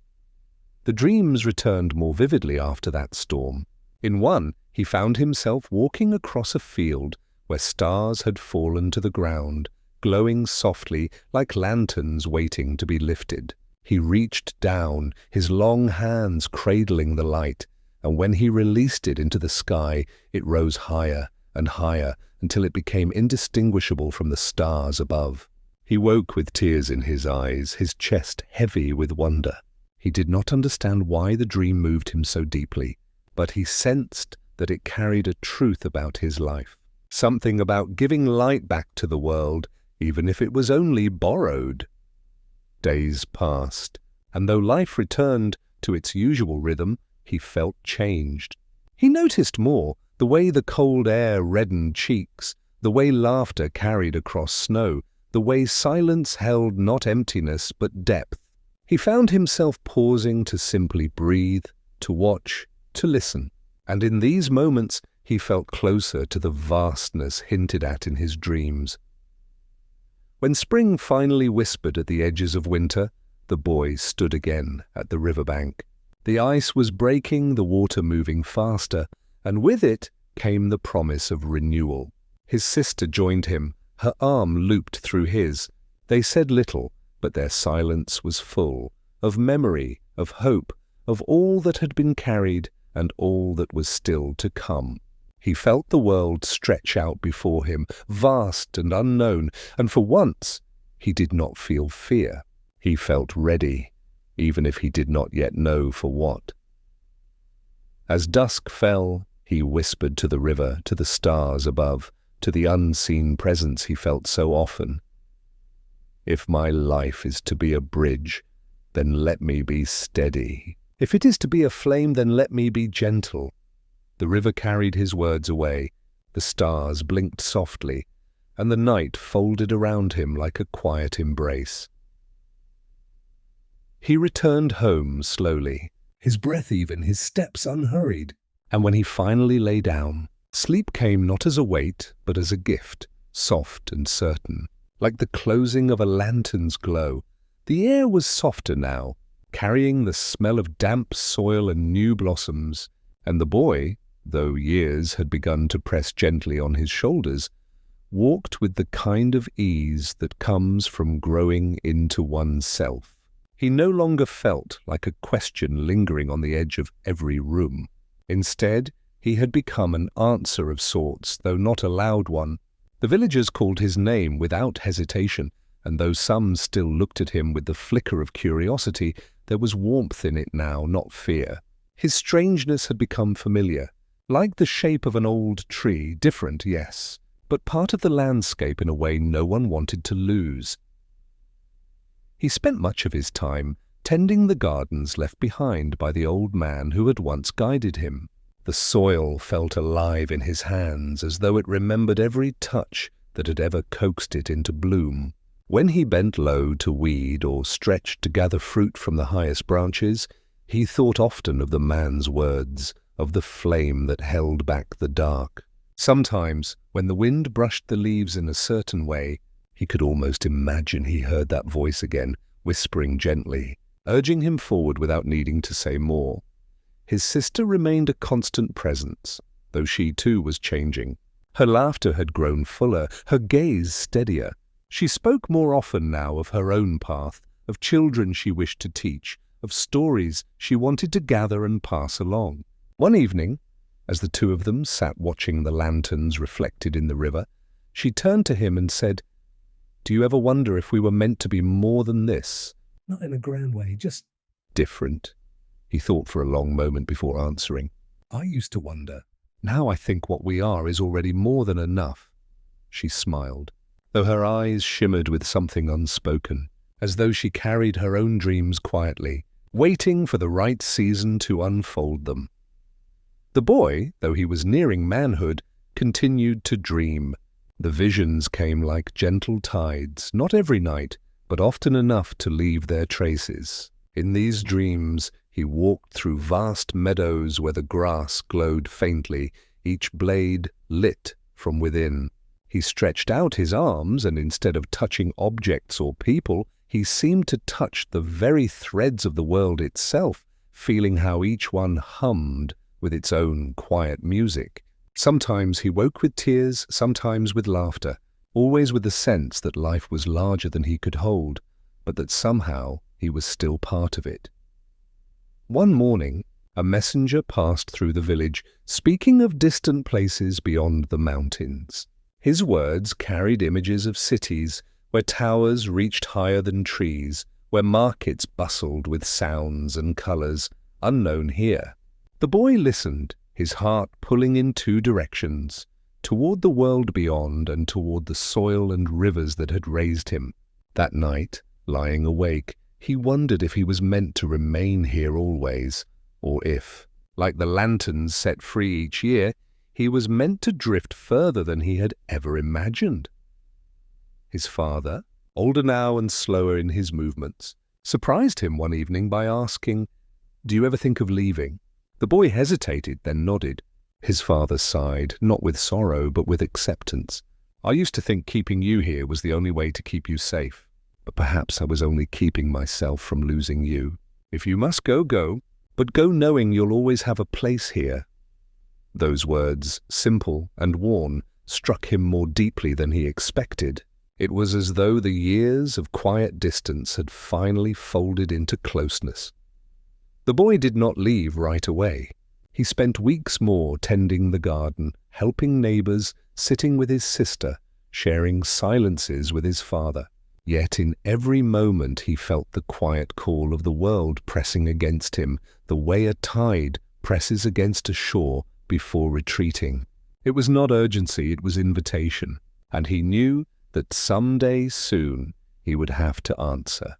The dreams returned more vividly after that storm. In one, he found himself walking across a field where stars had fallen to the ground, glowing softly like lanterns waiting to be lifted. He reached down, his long hands cradling the light, and when he released it into the sky, it rose higher and higher until it became indistinguishable from the stars above. He woke with tears in his eyes, his chest heavy with wonder. He did not understand why the dream moved him so deeply, but he sensed that it carried a truth about his life, something about giving light back to the world, even if it was only borrowed. Days passed, and though life returned to its usual rhythm, he felt changed. He noticed more, the way the cold air reddened cheeks, the way laughter carried across snow, the way silence held not emptiness but depth. He found himself pausing to simply breathe, to watch, to listen, and in these moments he felt closer to the vastness hinted at in his dreams. When spring finally whispered at the edges of winter, the boy stood again at the riverbank. The ice was breaking, the water moving faster, and with it came the promise of renewal. His sister joined him, her arm looped through his. They said little, but their silence was full of memory, of hope, of all that had been carried and all that was still to come. He felt the world stretch out before him, vast and unknown, and for once he did not feel fear. He felt ready, even if he did not yet know for what. As dusk fell, he whispered to the river, to the stars above, to the unseen presence he felt so often. If my life is to be a bridge, then let me be steady. If it is to be a flame, then let me be gentle. The river carried his words away, the stars blinked softly, and the night folded around him like a quiet embrace. He returned home slowly, his breath even, his steps unhurried. And when he finally lay down, sleep came not as a weight, but as a gift, soft and certain, like the closing of a lantern's glow. The air was softer now, carrying the smell of damp soil and new blossoms, and the boy, though years had begun to press gently on his shoulders, walked with the kind of ease that comes from growing into oneself. He no longer felt like a question lingering on the edge of every room. Instead, he had become an answer of sorts, though not a loud one. The villagers called his name without hesitation, and though some still looked at him with the flicker of curiosity, there was warmth in it now, not fear. His strangeness had become familiar, like the shape of an old tree, different, yes, but part of the landscape in a way no one wanted to lose. He spent much of his time tending the gardens left behind by the old man who had once guided him. The soil felt alive in his hands, as though it remembered every touch that had ever coaxed it into bloom. When he bent low to weed or stretched to gather fruit from the highest branches, he thought often of the man's words, of the flame that held back the dark. Sometimes, when the wind brushed the leaves in a certain way, he could almost imagine he heard that voice again, whispering gently, urging him forward without needing to say more. His sister remained a constant presence, though she too was changing. Her laughter had grown fuller, her gaze steadier. She spoke more often now of her own path, of children she wished to teach, of stories she wanted to gather and pass along. One evening, as the two of them sat watching the lanterns reflected in the river, she turned to him and said, "Do you ever wonder if we were meant to be more than this?" Not in a grand way, just different. He thought for a long moment before answering. I used to wonder. Now I think what we are is already more than enough. She smiled, though her eyes shimmered with something unspoken, as though she carried her own dreams quietly, waiting for the right season to unfold them. The boy, though he was nearing manhood, continued to dream. The visions came like gentle tides, not every night, but often enough to leave their traces. In these dreams, he walked through vast meadows where the grass glowed faintly, each blade lit from within. He stretched out his arms, and instead of touching objects or people, he seemed to touch the very threads of the world itself, feeling how each one hummed with its own quiet music. Sometimes he woke with tears, sometimes with laughter, always with the sense that life was larger than he could hold, but that somehow he was still part of it. One morning, a messenger passed through the village, speaking of distant places beyond the mountains. His words carried images of cities, where towers reached higher than trees, where markets bustled with sounds and colors unknown here. The boy listened, his heart pulling in two directions, toward the world beyond and toward the soil and rivers that had raised him. That night, lying awake, he wondered if he was meant to remain here always, or if, like the lanterns set free each year, he was meant to drift further than he had ever imagined. His father, older now and slower in his movements, surprised him one evening by asking, "Do you ever think of leaving?" The boy hesitated, then nodded. His father sighed, not with sorrow, but with acceptance. "I used to think keeping you here was the only way to keep you safe. But perhaps I was only keeping myself from losing you. If you must go, go, but go knowing you'll always have a place here." Those words, simple and worn, struck him more deeply than he expected. It was as though the years of quiet distance had finally folded into closeness. The boy did not leave right away. He spent weeks more tending the garden, helping neighbors, sitting with his sister, sharing silences with his father. Yet in every moment he felt the quiet call of the world pressing against him, the way a tide presses against a shore before retreating. It was not urgency, it was invitation, and he knew that someday soon he would have to answer.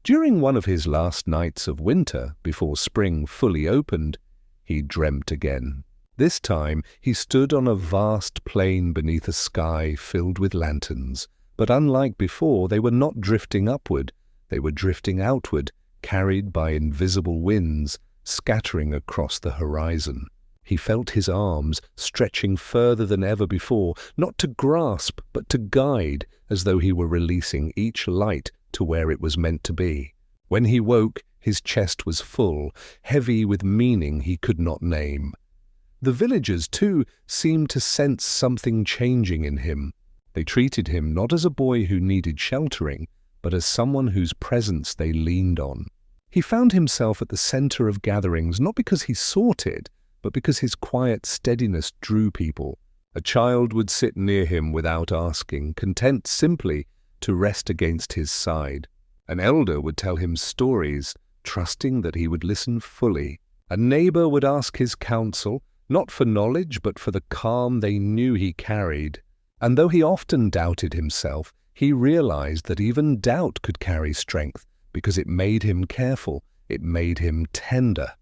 During one of his last nights of winter, before spring fully opened, he dreamt again. This time he stood on a vast plain beneath a sky filled with lanterns. But unlike before, they were not drifting upward, they were drifting outward, carried by invisible winds, scattering across the horizon. He felt his arms stretching further than ever before, not to grasp, but to guide, as though he were releasing each light to where it was meant to be. When he woke, his chest was full, heavy with meaning he could not name. The villagers, too, seemed to sense something changing in him. They treated him not as a boy who needed sheltering, but as someone whose presence they leaned on. He found himself at the center of gatherings not because he sought it, but because his quiet steadiness drew people. A child would sit near him without asking, content simply to rest against his side. An elder would tell him stories, trusting that he would listen fully. A neighbor would ask his counsel, not for knowledge, but for the calm they knew he carried. And though he often doubted himself, he realized that even doubt could carry strength, because it made him careful, it made him tender.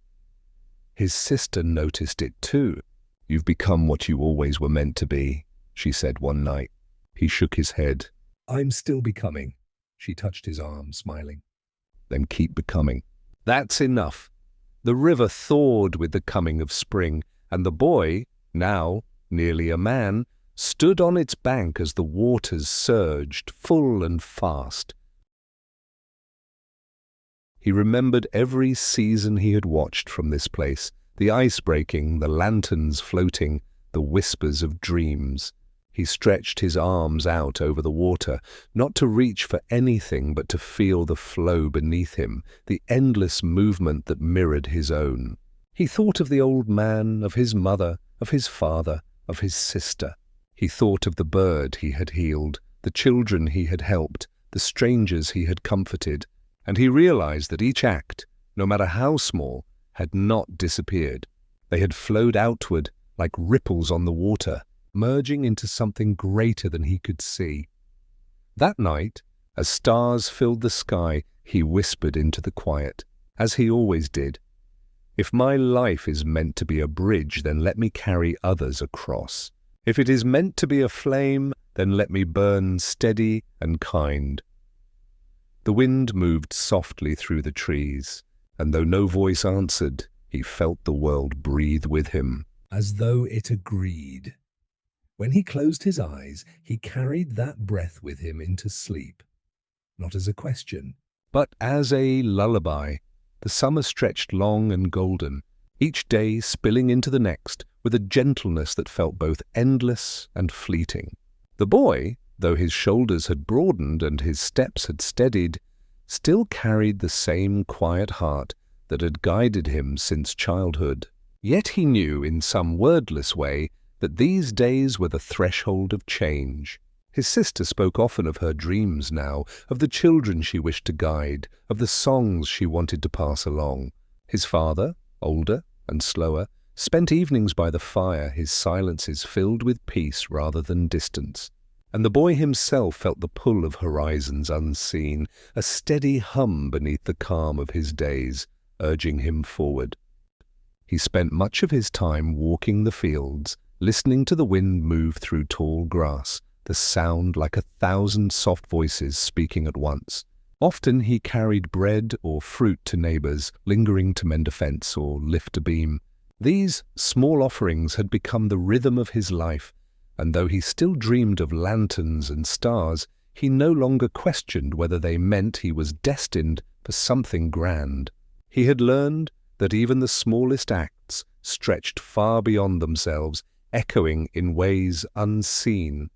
His sister noticed it too. "You've become what you always were meant to be," she said one night. He shook his head. "I'm still becoming." She touched his arm, smiling. "Then keep becoming." That's enough. The river thawed with the coming of spring, and the boy, now nearly a man, stood on its bank as the waters surged, full and fast. He remembered every season he had watched from this place, the ice breaking, the lanterns floating, the whispers of dreams. He stretched his arms out over the water, not to reach for anything but to feel the flow beneath him, the endless movement that mirrored his own. He thought of the old man, of his mother, of his father, of his sister. He thought of the bird he had healed, the children he had helped, the strangers he had comforted, and he realized that each act, no matter how small, had not disappeared. They had flowed outward like ripples on the water, merging into something greater than he could see. That night, as stars filled the sky, he whispered into the quiet, as he always did, "If my life is meant to be a bridge, then let me carry others across. If it is meant to be a flame, then let me burn steady and kind." The wind moved softly through the trees, and though no voice answered, he felt the world breathe with him. As though it agreed. When he closed his eyes, he carried that breath with him into sleep. Not as a question, But as a lullaby, the summer stretched long and golden, each day spilling into the next with a gentleness that felt both endless and fleeting. The boy, though his shoulders had broadened and his steps had steadied, still carried the same quiet heart that had guided him since childhood. Yet he knew, in some wordless way, that these days were the threshold of change. His sister spoke often of her dreams now, of the children she wished to guide, of the songs she wanted to pass along. His father, older and slower, spent evenings by the fire, his silences filled with peace rather than distance. And the boy himself felt the pull of horizons unseen, a steady hum beneath the calm of his days, urging him forward. He spent much of his time walking the fields, listening to the wind move through tall grass, the sound like 1,000 soft voices speaking at once. Often he carried bread or fruit to neighbors, lingering to mend a fence or lift a beam. These small offerings had become the rhythm of his life, and though he still dreamed of lanterns and stars, he no longer questioned whether they meant he was destined for something grand. He had learned that even the smallest acts stretched far beyond themselves, echoing in ways unseen.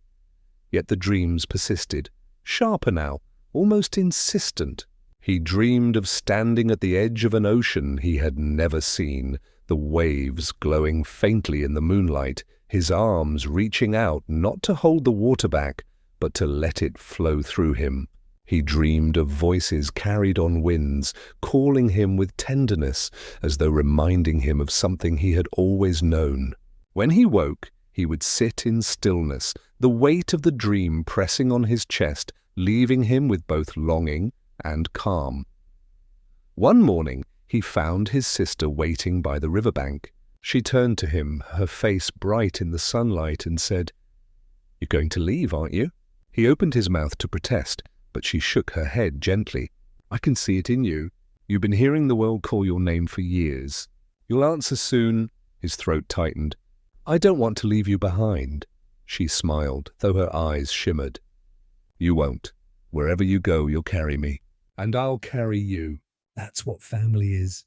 Yet the dreams persisted, sharper now, almost insistent. He dreamed of standing at the edge of an ocean he had never seen, the waves glowing faintly in the moonlight, his arms reaching out not to hold the water back, but to let it flow through him. He dreamed of voices carried on winds, calling him with tenderness, as though reminding him of something he had always known. When he woke, he would sit in stillness, the weight of the dream pressing on his chest, leaving him with both longing and calm. One morning, he found his sister waiting by the riverbank. She turned to him, her face bright in the sunlight, and said, "You're going to leave, aren't you?" He opened his mouth to protest, but she shook her head gently. "I can see it in you. You've been hearing the world call your name for years. You'll answer soon." His throat tightened. "I don't want to leave you behind." She smiled, though her eyes shimmered. "You won't. Wherever you go, you'll carry me." "And I'll carry you. That's what family is."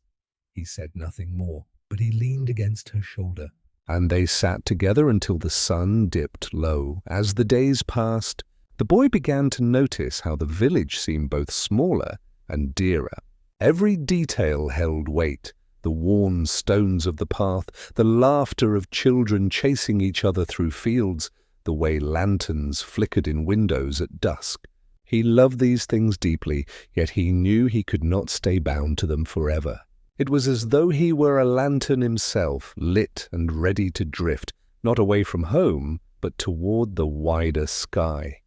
He said nothing more, but he leaned against her shoulder. And they sat together until the sun dipped low. As the days passed, the boy began to notice how the village seemed both smaller and dearer. Every detail held weight. The worn stones of the path, the laughter of children chasing each other through fields, the way lanterns flickered in windows at dusk. He loved these things deeply, yet he knew he could not stay bound to them forever. It was as though he were a lantern himself, lit and ready to drift, not away from home, but toward the wider sky.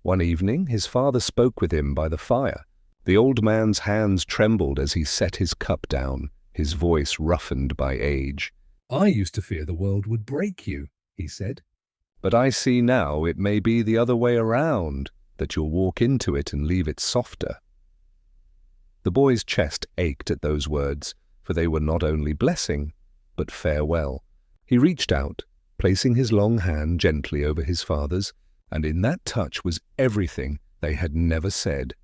One evening, his father spoke with him by the fire. The old man's hands trembled as he set his cup down, his voice roughened by age. "I used to fear the world would break you," he said. "But I see now it may be the other way around, that you'll walk into it and leave it softer." The boy's chest ached at those words, for they were not only blessing, but farewell. He reached out, placing his long hand gently over his father's, and in that touch was everything they had never said.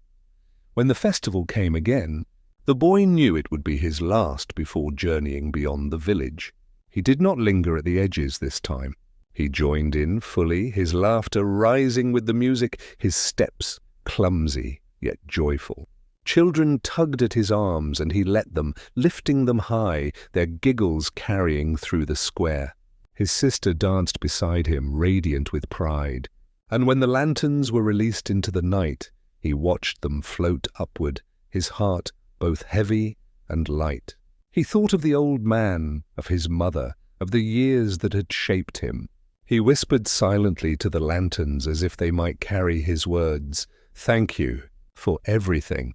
When the festival came again, the boy knew it would be his last before journeying beyond the village. He did not linger at the edges this time. He joined in fully, his laughter rising with the music, his steps clumsy yet joyful. Children tugged at his arms, and he let them, lifting them high, their giggles carrying through the square. His sister danced beside him, radiant with pride. And when the lanterns were released into the night, he watched them float upward, his heart both heavy and light. He thought of the old man, of his mother, of the years that had shaped him. He whispered silently to the lanterns as if they might carry his words, "Thank you for everything."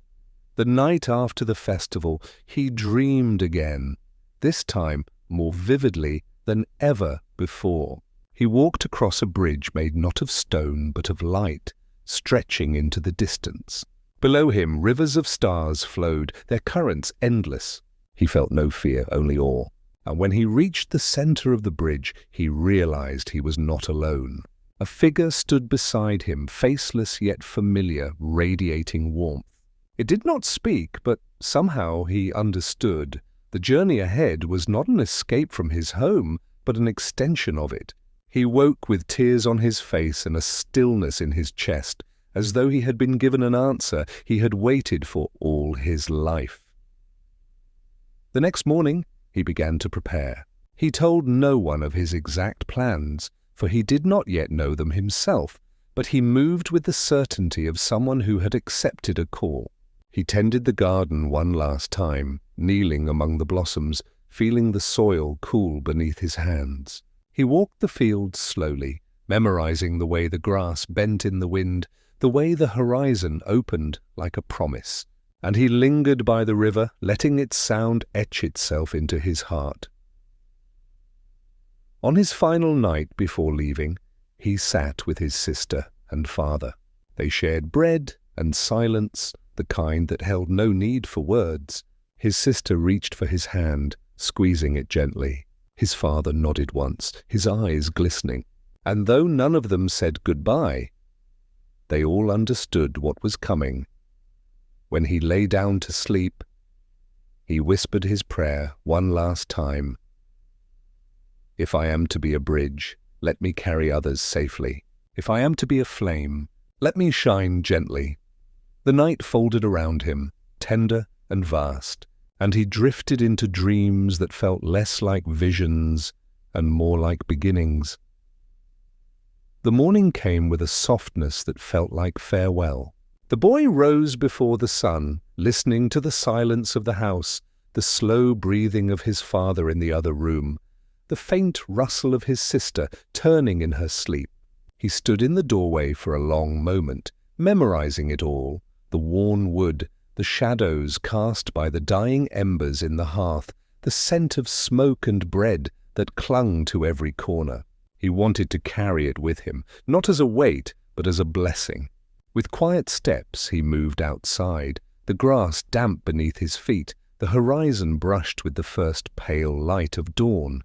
The night after the festival, he dreamed again, this time more vividly than ever before. He walked across a bridge made not of stone but of light, stretching into the distance. Below him, rivers of stars flowed, their currents endless. He felt no fear, only awe. And when he reached the center of the bridge, he realized he was not alone. A figure stood beside him, faceless yet familiar, radiating warmth. It did not speak, but somehow he understood. The journey ahead was not an escape from his home, but an extension of it. He woke with tears on his face and a stillness in his chest, as though he had been given an answer he had waited for all his life. The next morning, he began to prepare. He told no one of his exact plans, for he did not yet know them himself, but he moved with the certainty of someone who had accepted a call. He tended the garden one last time, kneeling among the blossoms, feeling the soil cool beneath his hands. He walked the fields slowly, memorizing the way the grass bent in the wind, the way the horizon opened like a promise. And he lingered by the river, letting its sound etch itself into his heart. On his final night before leaving, he sat with his sister and father. They shared bread and silence, the kind that held no need for words. His sister reached for his hand, squeezing it gently. His father nodded once, his eyes glistening. And though none of them said goodbye, they all understood what was coming. When he lay down to sleep, he whispered his prayer one last time. If I am to be a bridge, let me carry others safely. If I am to be a flame, let me shine gently. The night folded around him, tender and vast, and he drifted into dreams that felt less like visions and more like beginnings. The morning came with a softness that felt like farewell. The boy rose before the sun, listening to the silence of the house, the slow breathing of his father in the other room, the faint rustle of his sister turning in her sleep. He stood in the doorway for a long moment, memorizing it all, the worn wood, the shadows cast by the dying embers in the hearth, the scent of smoke and bread that clung to every corner. He wanted to carry it with him, not as a weight, but as a blessing. With quiet steps he moved outside, the grass damp beneath his feet, the horizon brushed with the first pale light of dawn.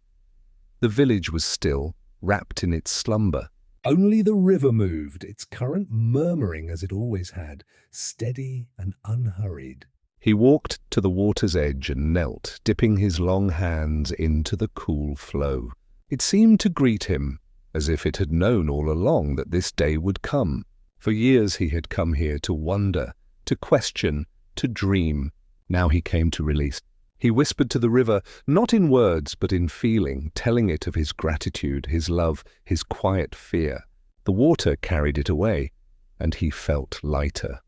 The village was still, wrapped in its slumber. Only the river moved, its current murmuring as it always had, steady and unhurried. He walked to the water's edge and knelt, dipping his long hands into the cool flow. It seemed to greet him, as if it had known all along that this day would come. For years he had come here to wonder, to question, to dream. Now he came to release. He whispered to the river, not in words but in feeling, telling it of his gratitude, his love, his quiet fear. The water carried it away, and he felt lighter.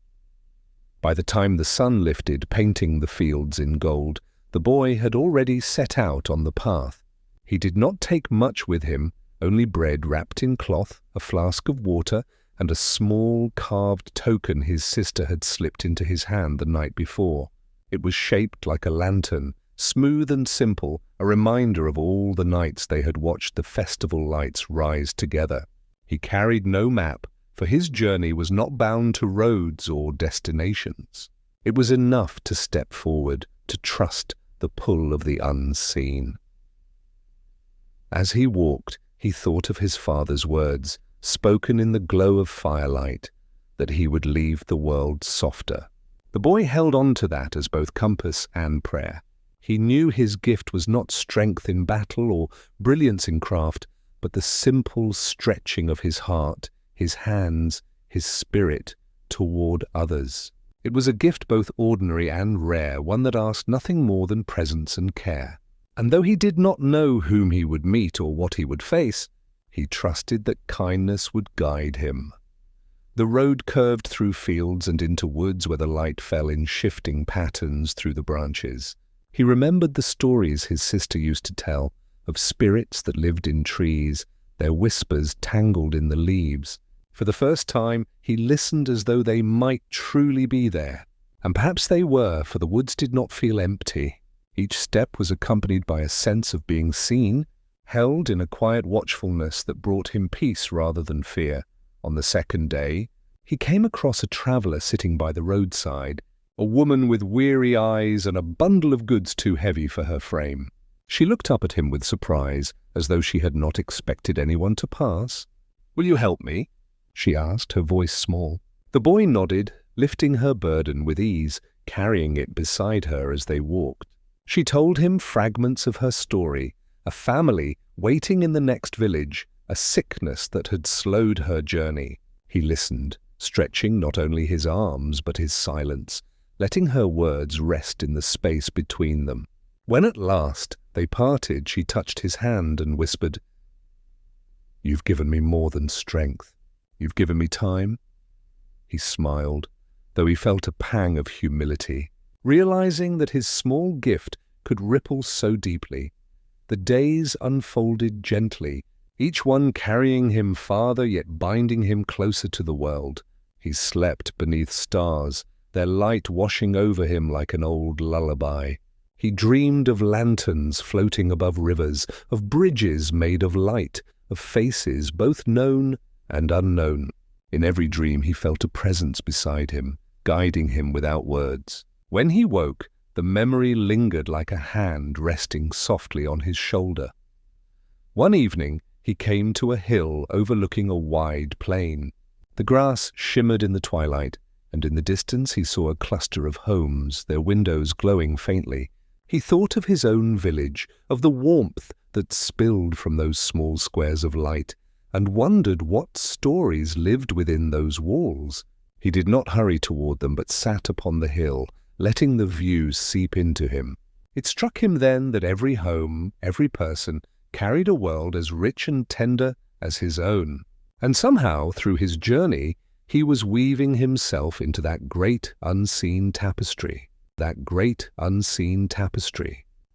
By the time the sun lifted, painting the fields in gold, the boy had already set out on the path. He did not take much with him, only bread wrapped in cloth, a flask of water, and a small carved token his sister had slipped into his hand the night before. It was shaped like a lantern, smooth and simple, a reminder of all the nights they had watched the festival lights rise together. He carried no map, for his journey was not bound to roads or destinations. It was enough to step forward, to trust the pull of the unseen. As he walked, he thought of his father's words, spoken in the glow of firelight, that he would leave the world softer. The boy held on to that as both compass and prayer. He knew his gift was not strength in battle or brilliance in craft, but the simple stretching of his heart, his hands, his spirit toward others. It was a gift both ordinary and rare, one that asked nothing more than presence and care. And though he did not know whom he would meet or what he would face, he trusted that kindness would guide him. The road curved through fields and into woods where the light fell in shifting patterns through the branches. He remembered the stories his sister used to tell, of spirits that lived in trees, their whispers tangled in the leaves. For the first time, he listened as though they might truly be there. And perhaps they were, for the woods did not feel empty. Each step was accompanied by a sense of being seen, held in a quiet watchfulness that brought him peace rather than fear. On the second day, he came across a traveller sitting by the roadside, a woman with weary eyes and a bundle of goods too heavy for her frame. She looked up at him with surprise, as though she had not expected anyone to pass. "Will you help me?" she asked, her voice small. The boy nodded, lifting her burden with ease, carrying it beside her as they walked. She told him fragments of her story, a family waiting in the next village, a sickness that had slowed her journey. He listened, stretching not only his arms but his silence, letting her words rest in the space between them. When at last they parted, she touched his hand and whispered, "You've given me more than strength. You've given me time." He smiled, though he felt a pang of humility, realizing that his small gift could ripple so deeply. The days unfolded gently, each one carrying him farther yet binding him closer to the world. He slept beneath stars, their light washing over him like an old lullaby. He dreamed of lanterns floating above rivers, of bridges made of light, of faces both known and unknown. In every dream he felt a presence beside him, guiding him without words. When he woke, the memory lingered like a hand resting softly on his shoulder. One evening, he came to a hill overlooking a wide plain. The grass shimmered in the twilight, and in the distance he saw a cluster of homes, their windows glowing faintly. He thought of his own village, of the warmth that spilled from those small squares of light, and wondered what stories lived within those walls. He did not hurry toward them, but sat upon the hill, letting the views seep into him. It struck him then that every home, every person, carried a world as rich and tender as his own. And somehow, through his journey, he was weaving himself into that great unseen tapestry.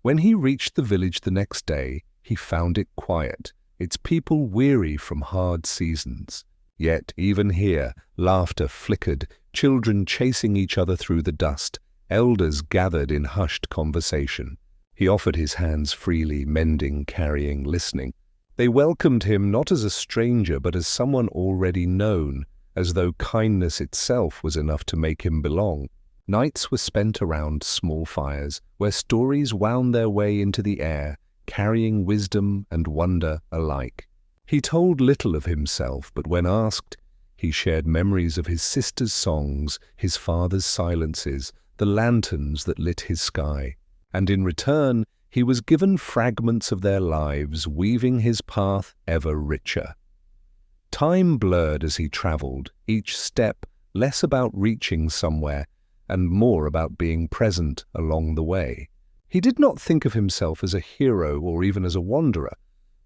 When he reached the village the next day, he found it quiet, its people weary from hard seasons. Yet even here, laughter flickered, children chasing each other through the dust, elders gathered in hushed conversation. He offered his hands freely, mending, carrying, listening. They welcomed him not as a stranger, but as someone already known, as though kindness itself was enough to make him belong. Nights were spent around small fires, where stories wound their way into the air, carrying wisdom and wonder alike. He told little of himself, but when asked, he shared memories of his sister's songs, his father's silences, the lanterns that lit his sky. And in return, he was given fragments of their lives, weaving his path ever richer. Time blurred as he traveled, each step less about reaching somewhere and more about being present along the way. He did not think of himself as a hero or even as a wanderer,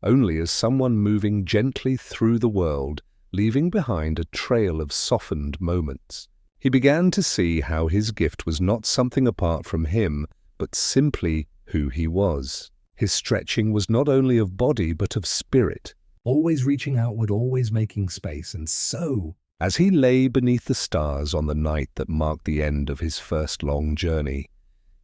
only as someone moving gently through the world, leaving behind a trail of softened moments. He began to see how his gift was not something apart from him, but simply who he was. His stretching was not only of body but of spirit, always reaching outward, always making space, and so, as he lay beneath the stars on the night that marked the end of his first long journey,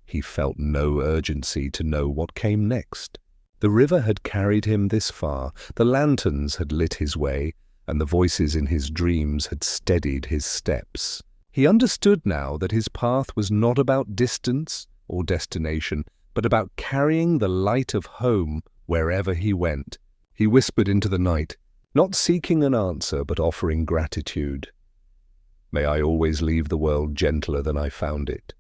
he felt no urgency to know what came next. The river had carried him this far, the lanterns had lit his way, and the voices in his dreams had steadied his steps. He understood now that his path was not about distance or destination, but about carrying the light of home wherever he went. He whispered into the night, not seeking an answer, but offering gratitude. May I always leave the world gentler than I found it.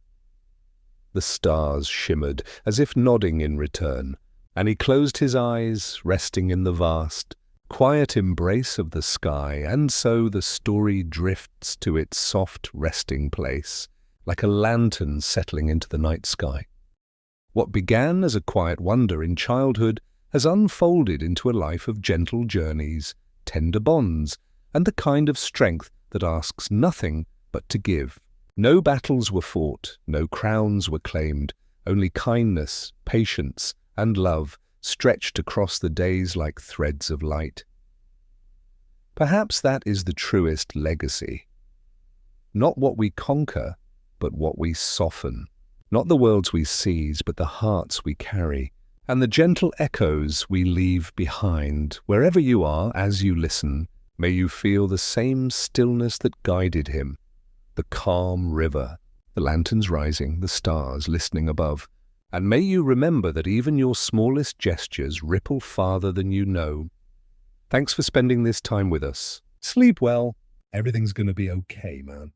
The stars shimmered, as if nodding in return, and he closed his eyes, resting in the vast, quiet embrace of the sky, and so the story drifts to its soft resting place, like a lantern settling into the night sky. What began as a quiet wonder in childhood has unfolded into a life of gentle journeys, tender bonds, and the kind of strength that asks nothing but to give. No battles were fought, no crowns were claimed, only kindness, patience, and love stretched across the days like threads of light. Perhaps that is the truest legacy. Not what we conquer, but what we soften. Not the worlds we seize, but the hearts we carry, and the gentle echoes we leave behind. Wherever you are, as you listen, may you feel the same stillness that guided him. The calm river, the lanterns rising, the stars listening above. And may you remember that even your smallest gestures ripple farther than you know. Thanks for spending this time with us. Sleep well. Everything's gonna be okay, man.